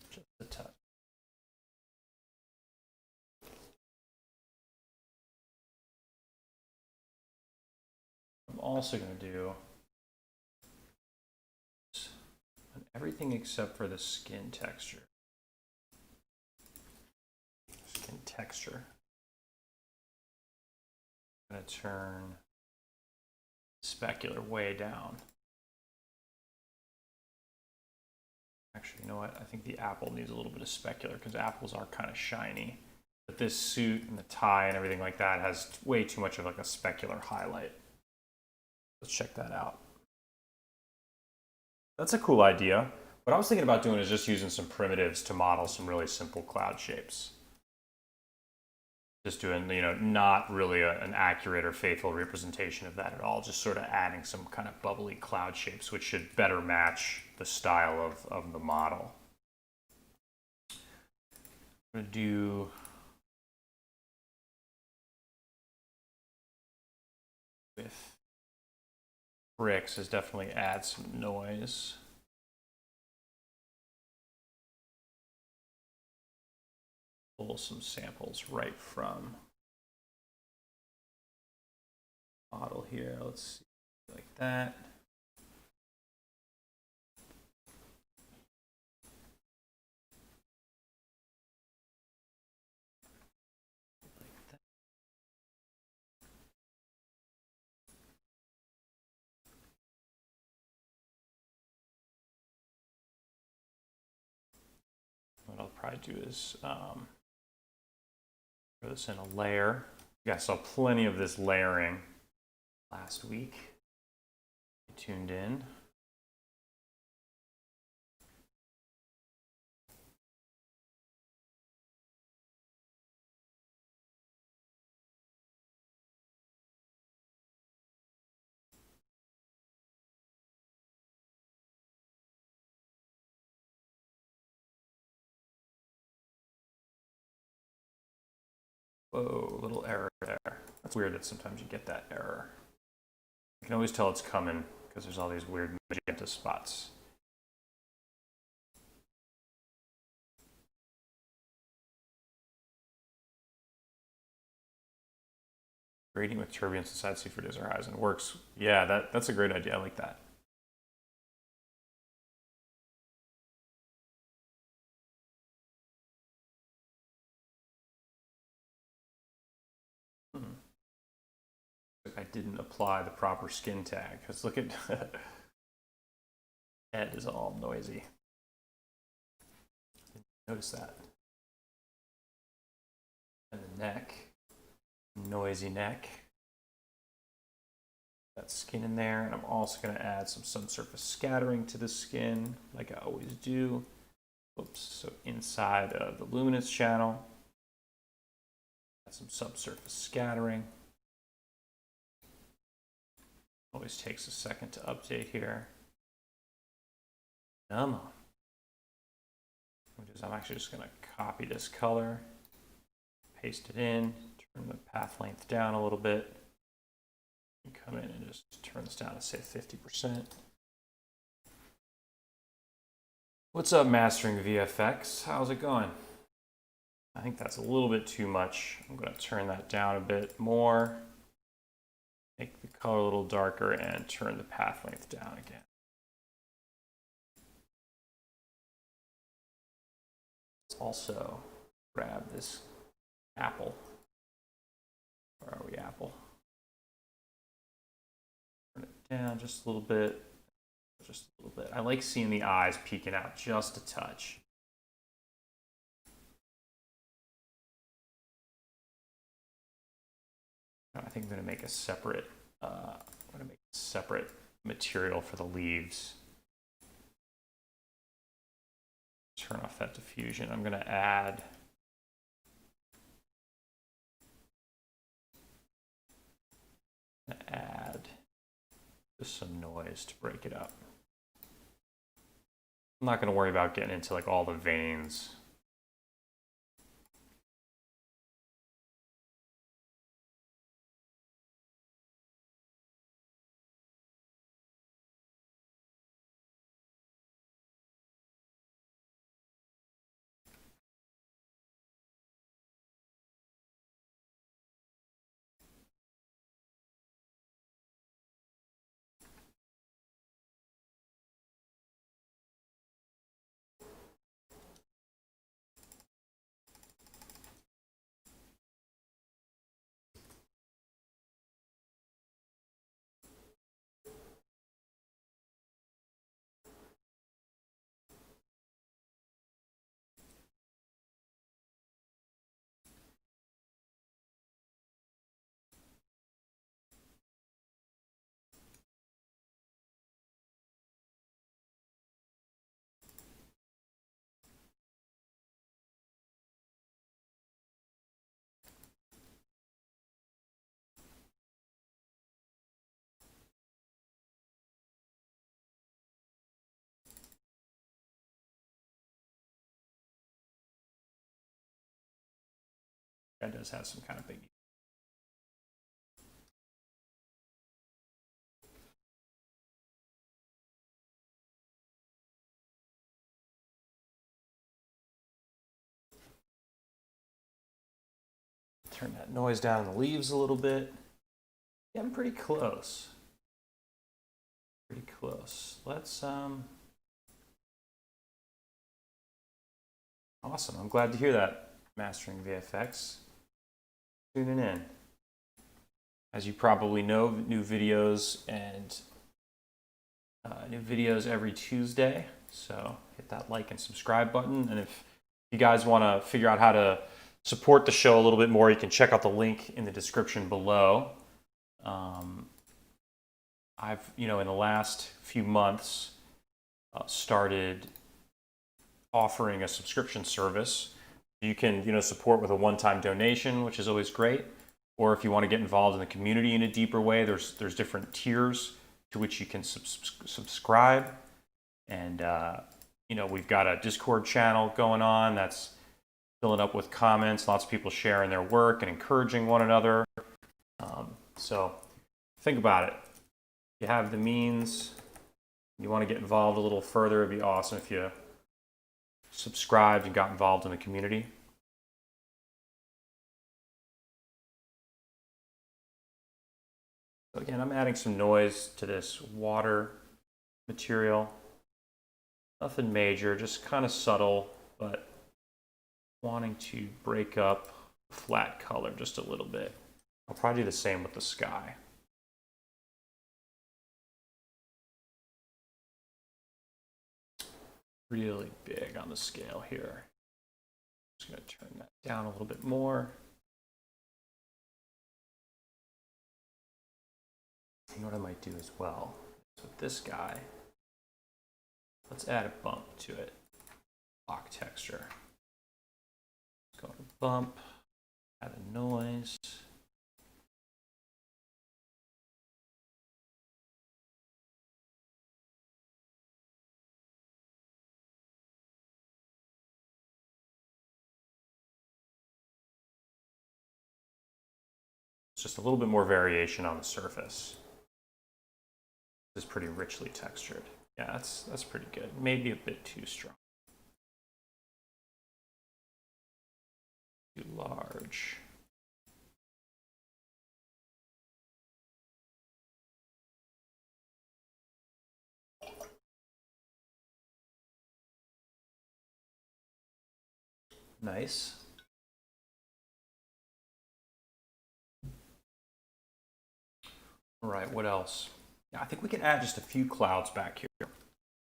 Just a touch. I'm also going to do everything except for the skin texture. Skin texture. I'm going to turn specular way down. Actually, you know what? I think the apple needs a little bit of specular because apples are kind of shiny. But this suit and the tie and everything like that has way too much of like a specular highlight. Let's check that out. That's a cool idea. What I was thinking about doing is just using some primitives to model some really simple cloud shapes. Just doing, you know, not really an accurate or faithful representation of that at all. Just sort of adding some kind of bubbly cloud shapes, which should better match the style of the model. I'm going to do with bricks is definitely add some noise. Pull some samples right from model here. Let's see, like that. What I'll probably do is throw this in a layer. You guys saw plenty of this layering last week. You tuned in. Whoa, little error there. That's weird that sometimes you get that error. You can always tell it's coming because there's all these weird magenta spots. Grading with turbulence inside C4 horizon works. Yeah, that's a great idea. I like that. I didn't apply the proper skin tag because look at head is all noisy. Notice that. And the neck, noisy neck. That skin in there, and I'm also going to add some subsurface scattering to the skin, like I always do. Oops, so inside of the luminance channel, add some subsurface scattering. Always takes a second to update here. Come on. I'm actually just going to copy this color, paste it in, turn the path length down a little bit, and come in and just turn this down to say 50%. What's up, Mastering VFX? How's it going? I think that's a little bit too much. I'm going to turn that down a bit more. Make the color a little darker and turn the path length down again. Let's also grab this apple. Where are we, apple? Turn it down just a little bit. Just a little bit. I like seeing the eyes peeking out just a touch. I think I'm going to make a separate. Material for the leaves. Turn off that diffusion. I'm going to add. Just some noise to break it up. I'm not going to worry about getting into like all the veins. That does have some kind of big. Turn that noise down in the leaves a little bit. Yeah, I'm pretty close. Pretty close. Let's awesome. I'm glad to hear that, Mastering VFX. Tuning in. As you probably know, new videos every Tuesday. So hit that like and subscribe button. And if you guys want to figure out how to support the show a little bit more, you can check out the link in the description below. I've, in the last few months, started offering a subscription service. You can, support with a one-time donation, which is always great. Or if you want to get involved in the community in a deeper way, there's different tiers to which you can subscribe. And, we've got a Discord channel going on that's filling up with comments, lots of people sharing their work and encouraging one another. So think about it. you have the means, you want to get involved a little further, it'd be awesome if you subscribed and got involved in the community. So again, I'm adding some noise to this water material. Nothing major, just kind of subtle, but wanting to break up flat color just a little bit. I'll probably do the same with the sky. Really big on the scale here. Just going to turn that down a little bit more. You know what I might do as well? So with this guy, let's add a bump to it. Block texture. Let's go to bump, add a noise. It's just a little bit more variation on the surface. This is pretty richly textured. Yeah, that's pretty good. Maybe a bit too strong. Too large. Nice. All right, what else? Yeah, I think we can add just a few clouds back here.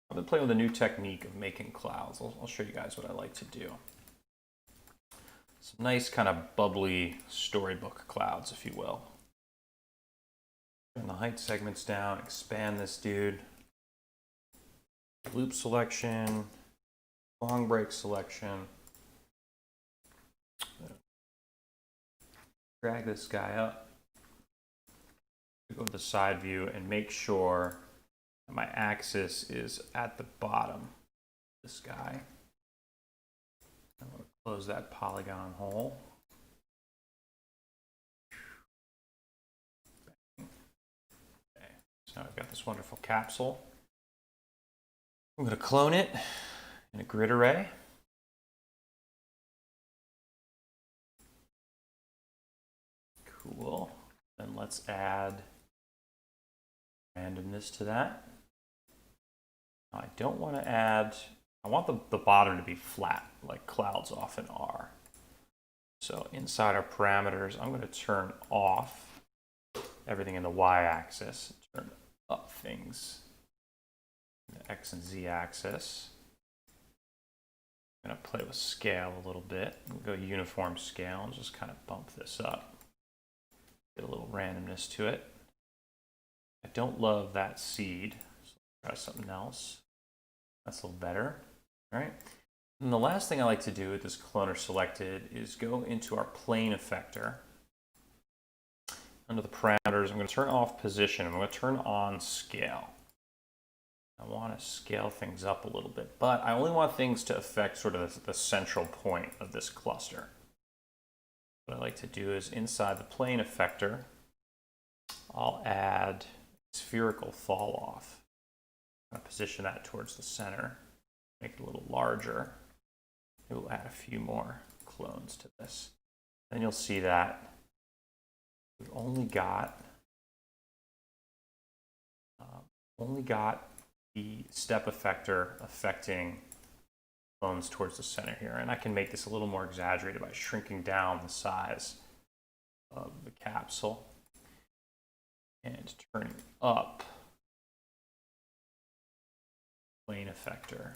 I've been playing with a new technique of making clouds. I'll show you guys what I like to do. Some nice kind of bubbly storybook clouds, if you will. Turn the height segments down, expand this dude. Loop selection, long break selection. Drag this guy up. Go to the side view and make sure that my axis is at the bottom. This guy. I'm going to close that polygon hole. Okay, so I've got this wonderful capsule. I'm going to clone it in a grid array. Cool. Then let's add randomness to that. I don't want to add, I want the bottom to be flat, like clouds often are. So inside our parameters, I'm going to turn off everything in the y-axis, turn up things in the x and z axis. I'm going to play with scale a little bit. Go uniform scale and just kind of bump this up. Get a little randomness to it. I don't love that seed, so try something else. That's a little better. All right. And the last thing I like to do with this cloner selected is go into our plane effector. Under the parameters, I'm going to turn off position. I'm going to turn on scale. I want to scale things up a little bit, but I only want things to affect sort of the central point of this cluster. What I like to do is inside the plane effector, I'll add spherical fall off. I'm going to position that towards the center, make it a little larger. We'll add a few more clones to this. Then you'll see that we've only got the step effector affecting clones towards the center here. And I can make this a little more exaggerated by shrinking down the size of the capsule and turning up plane effector.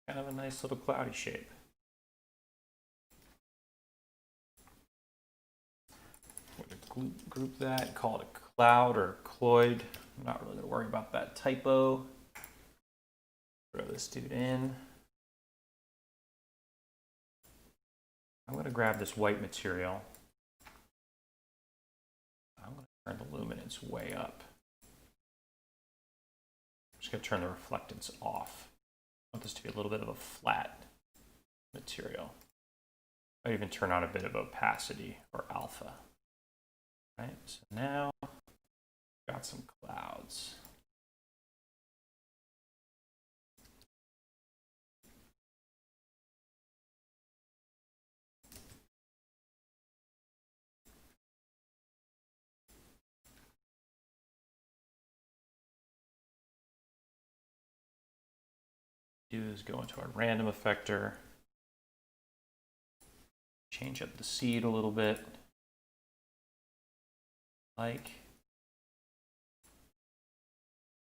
Kind of a nice little cloudy shape. I'm going to group that, call it a cloud or a cloid. I'm not really going to worry about that typo. Throw this dude in. I'm going to grab this white material. I'm going to turn the luminance way up. I'm just going to turn the reflectance off. want this to be a little bit of a flat material. I even turn on a bit of opacity or alpha. Right, so now got some clouds. Do is go into our random effector, change up the seed a little bit,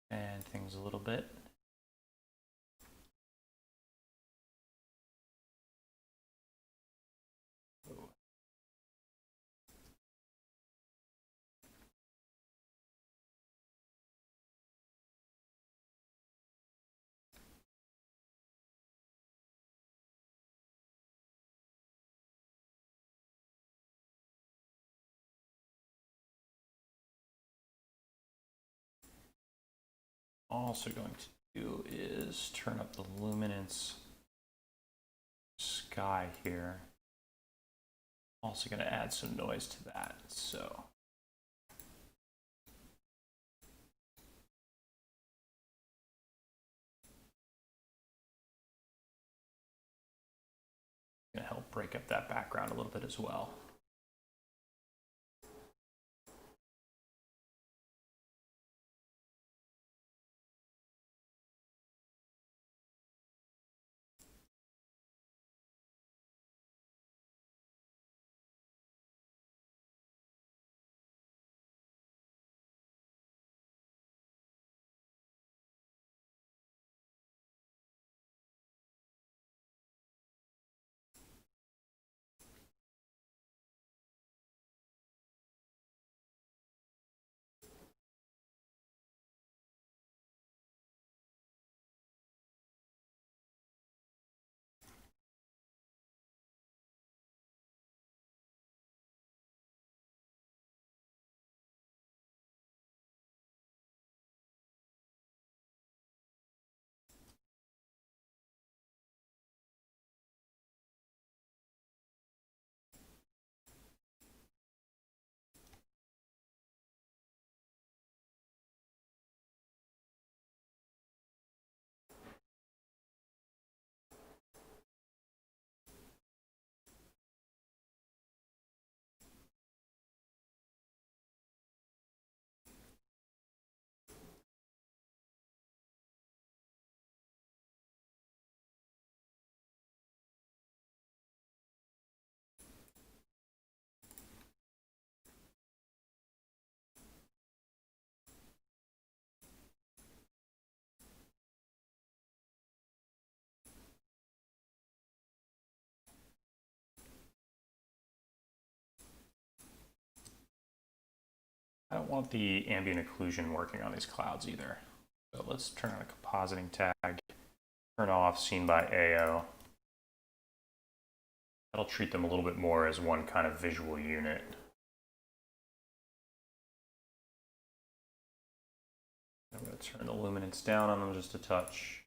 and things a little bit. Also going to do is turn up the luminance sky here. Also going to add some noise to that. So going to help break up that background a little bit as well. I don't want the ambient occlusion working on these clouds either. So let's turn on a compositing tag, turn off scene by AO. That'll treat them a little bit more as one kind of visual unit. I'm going to turn the luminance down on them just a touch.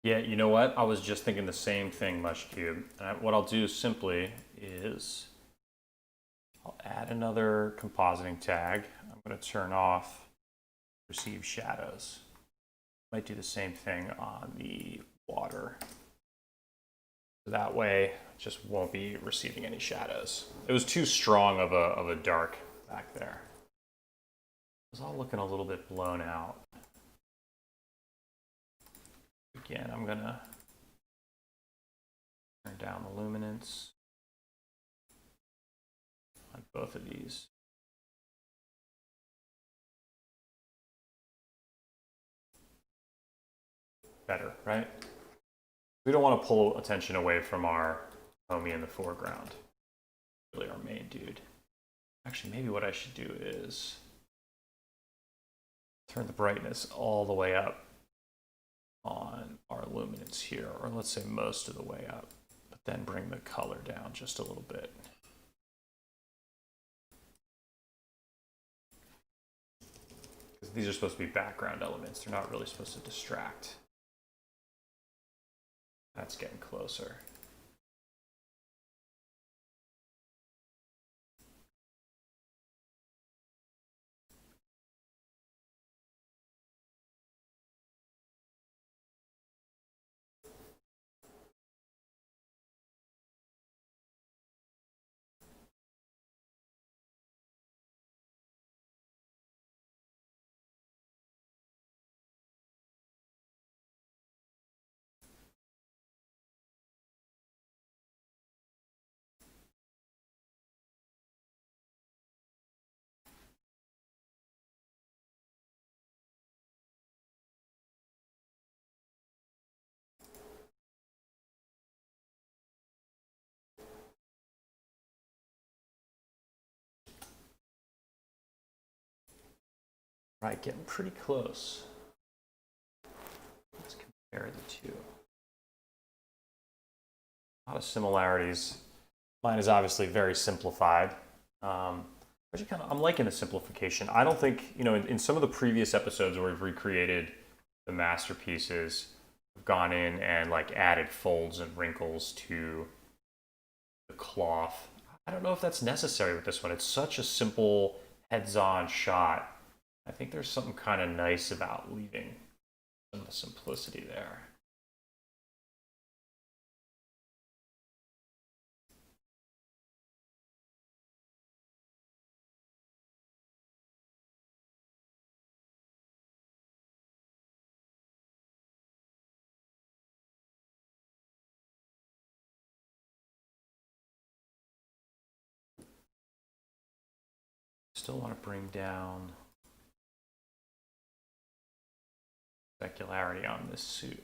Yeah, you know what? I was just thinking the same thing, Mushcube. What I'll do simply is I'll add another compositing tag. I'm going to turn off receive shadows. Might do the same thing on the water. So that way, it just won't be receiving any shadows. It was too strong of a dark back there. It was all looking a little bit blown out. Again, I'm gonna turn down the luminance on both of these. Better, right? We don't want to pull attention away from our homie in the foreground. Really our main dude. Actually, maybe what I should do is turn the brightness all the way up on our luminance here, or let's say most of the way up, but then bring the color down just a little bit. Because these are supposed to be background elements. They're not really supposed to distract. That's getting closer. Right, getting pretty close. Let's compare the two. A lot of similarities. Mine is obviously very simplified. I'm liking the simplification. I don't think, in some of the previous episodes where we've recreated the masterpieces, I've gone in and added folds and wrinkles to the cloth. I don't know if that's necessary with this one. It's such a simple heads-on shot. I think there's something kind of nice about leaving some of the simplicity there. Still want to bring down specularity on this suit.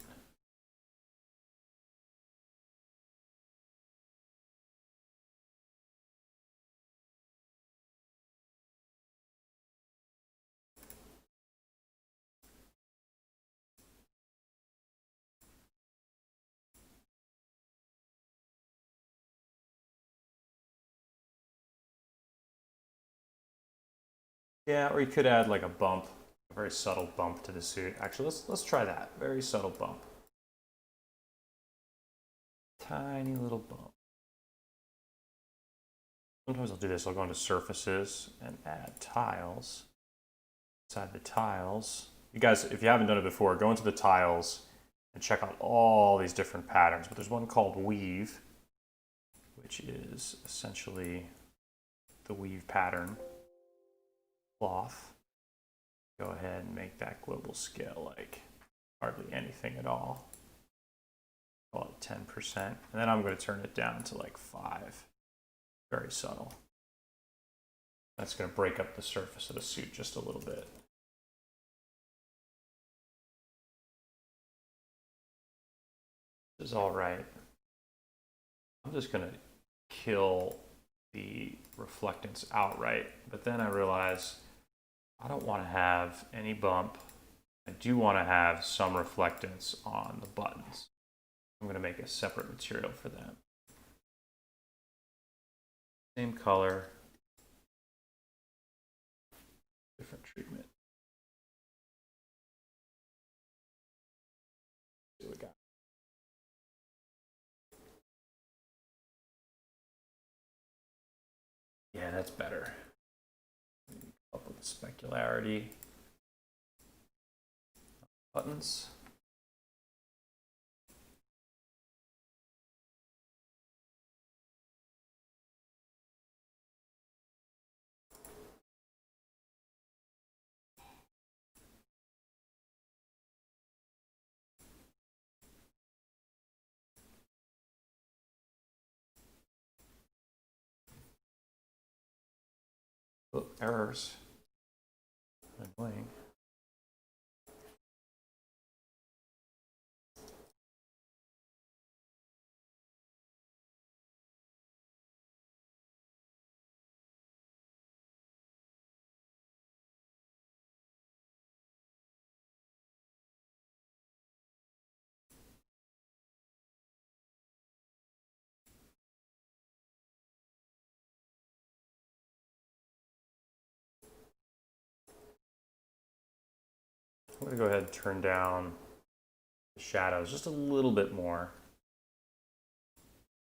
Yeah, or you could add a bump, a very subtle bump to the suit. Actually, let's try that. Very subtle bump. Tiny little bump. Sometimes I'll do this. I'll go into surfaces and add tiles. Inside the tiles, you guys, if you haven't done it before, go into the tiles and check out all these different patterns. But there's one called weave, which is essentially the weave pattern cloth. Go ahead and make that global scale hardly anything at all. Call it 10%. And then I'm going to turn it down to 5. Very subtle. That's going to break up the surface of the suit just a little bit. This is all right. I'm just going to kill the reflectance outright, but then I realize I don't want to have any bump. I do want to have some reflectance on the buttons. I'm going to make a separate material for them. Same color, different treatment. See what we got. that's better. Up with the specularity. Buttons. Oh, errors. Annoying. I'm going to go ahead and turn down the shadows just a little bit more.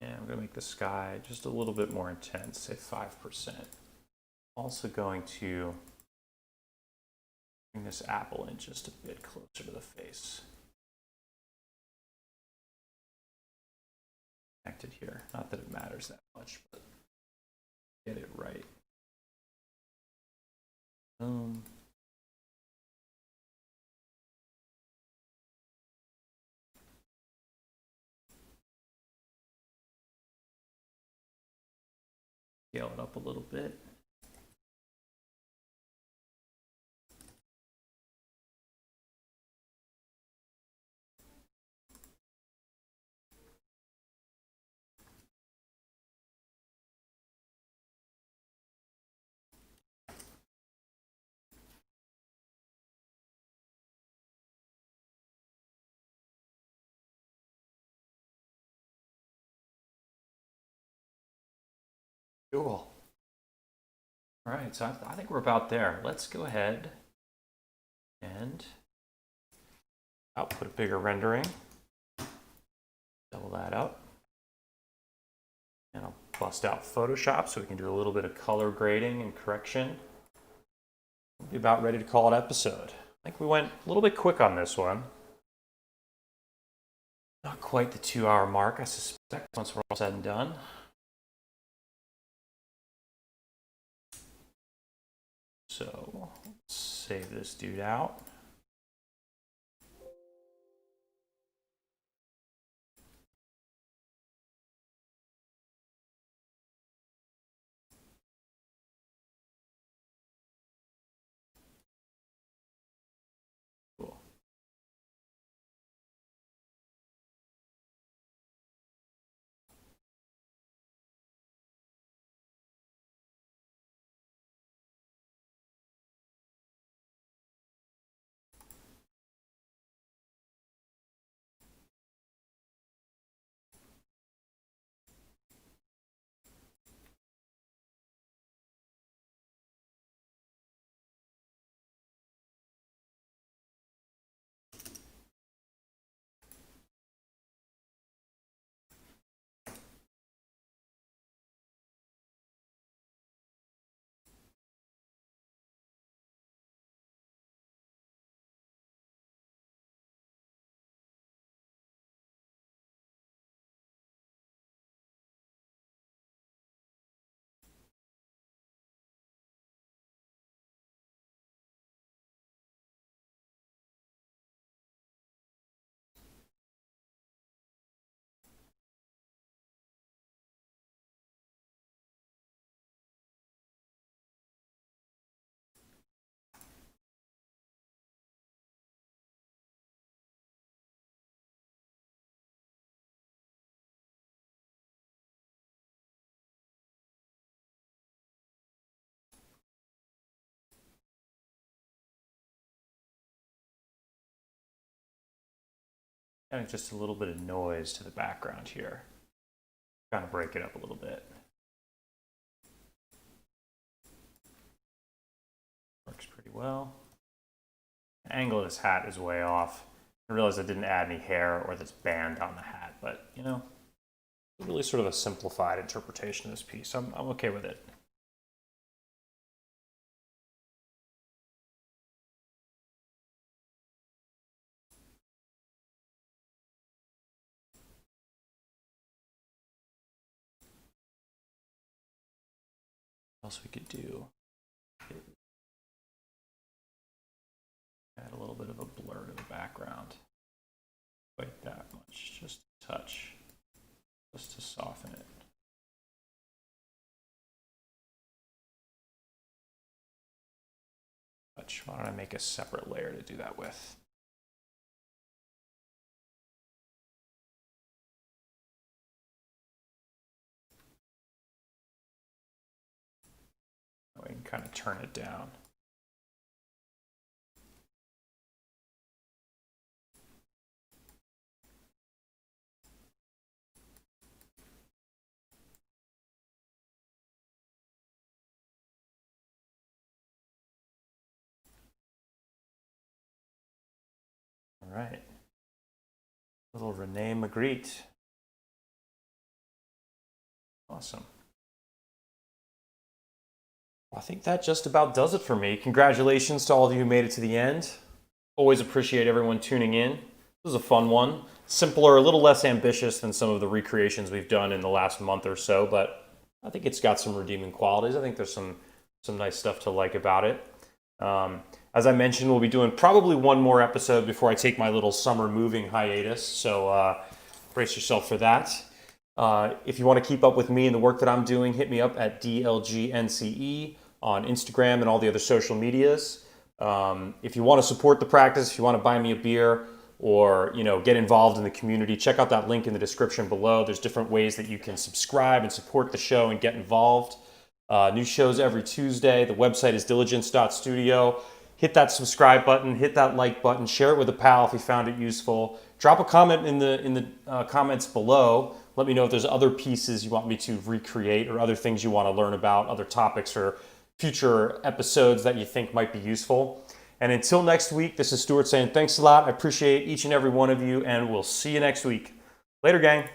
And I'm going to make the sky just a little bit more intense, say 5%. Also going to bring this apple in just a bit closer to the face. Connected here. Not that it matters that much, but get it right. Scale it up a little bit. Cool. All right, so I think we're about there. Let's go ahead and output a bigger rendering. Double that up. And I'll bust out Photoshop so we can do a little bit of color grading and correction. We'll be about ready to call it episode. I think we went a little bit quick on this one. Not quite the 2-hour mark, I suspect, once we're all said and done. So let's save this dude out. Cool. Adding just a little bit of noise to the background here. Kind of break it up a little bit. Works pretty well. The angle of this hat is way off. I realized I didn't add any hair or this band on the hat, but you know, really sort of a simplified interpretation of this piece. I'm okay with it. else we could do? Add a little bit of a blur to the background. Quite that much, just a touch, just to soften it. Why don't I make a separate layer to do that with? We can kind of turn it down. All right. Little Renee Magritte. Awesome. I think that just about does it for me. Congratulations to all of you who made it to the end. Always appreciate everyone tuning in. This was a fun one. Simpler, a little less ambitious than some of the recreations we've done in the last month or so, but I think it's got some redeeming qualities. I think there's some nice stuff to like about it. As I mentioned, we'll be doing probably one more episode before I take my little summer moving hiatus, so brace yourself for that. If you want to keep up with me and the work that I'm doing, hit me up at DLGNCE on Instagram and all the other social medias. If you want to support the practice, if you want to buy me a beer or get involved in the community, check out that link in the description below. There's different ways that you can subscribe and support the show and get involved. New shows every Tuesday. The website is diligence.studio. Hit that subscribe button, hit that like button, share it with a pal if you found it useful. Drop a comment in the comments below. Let me know if there's other pieces you want me to recreate or other things you want to learn about, other topics or future episodes that you think might be useful. And until next week, this is Stuart saying thanks a lot. I appreciate each and every one of you, and we'll see you next week. Later, gang.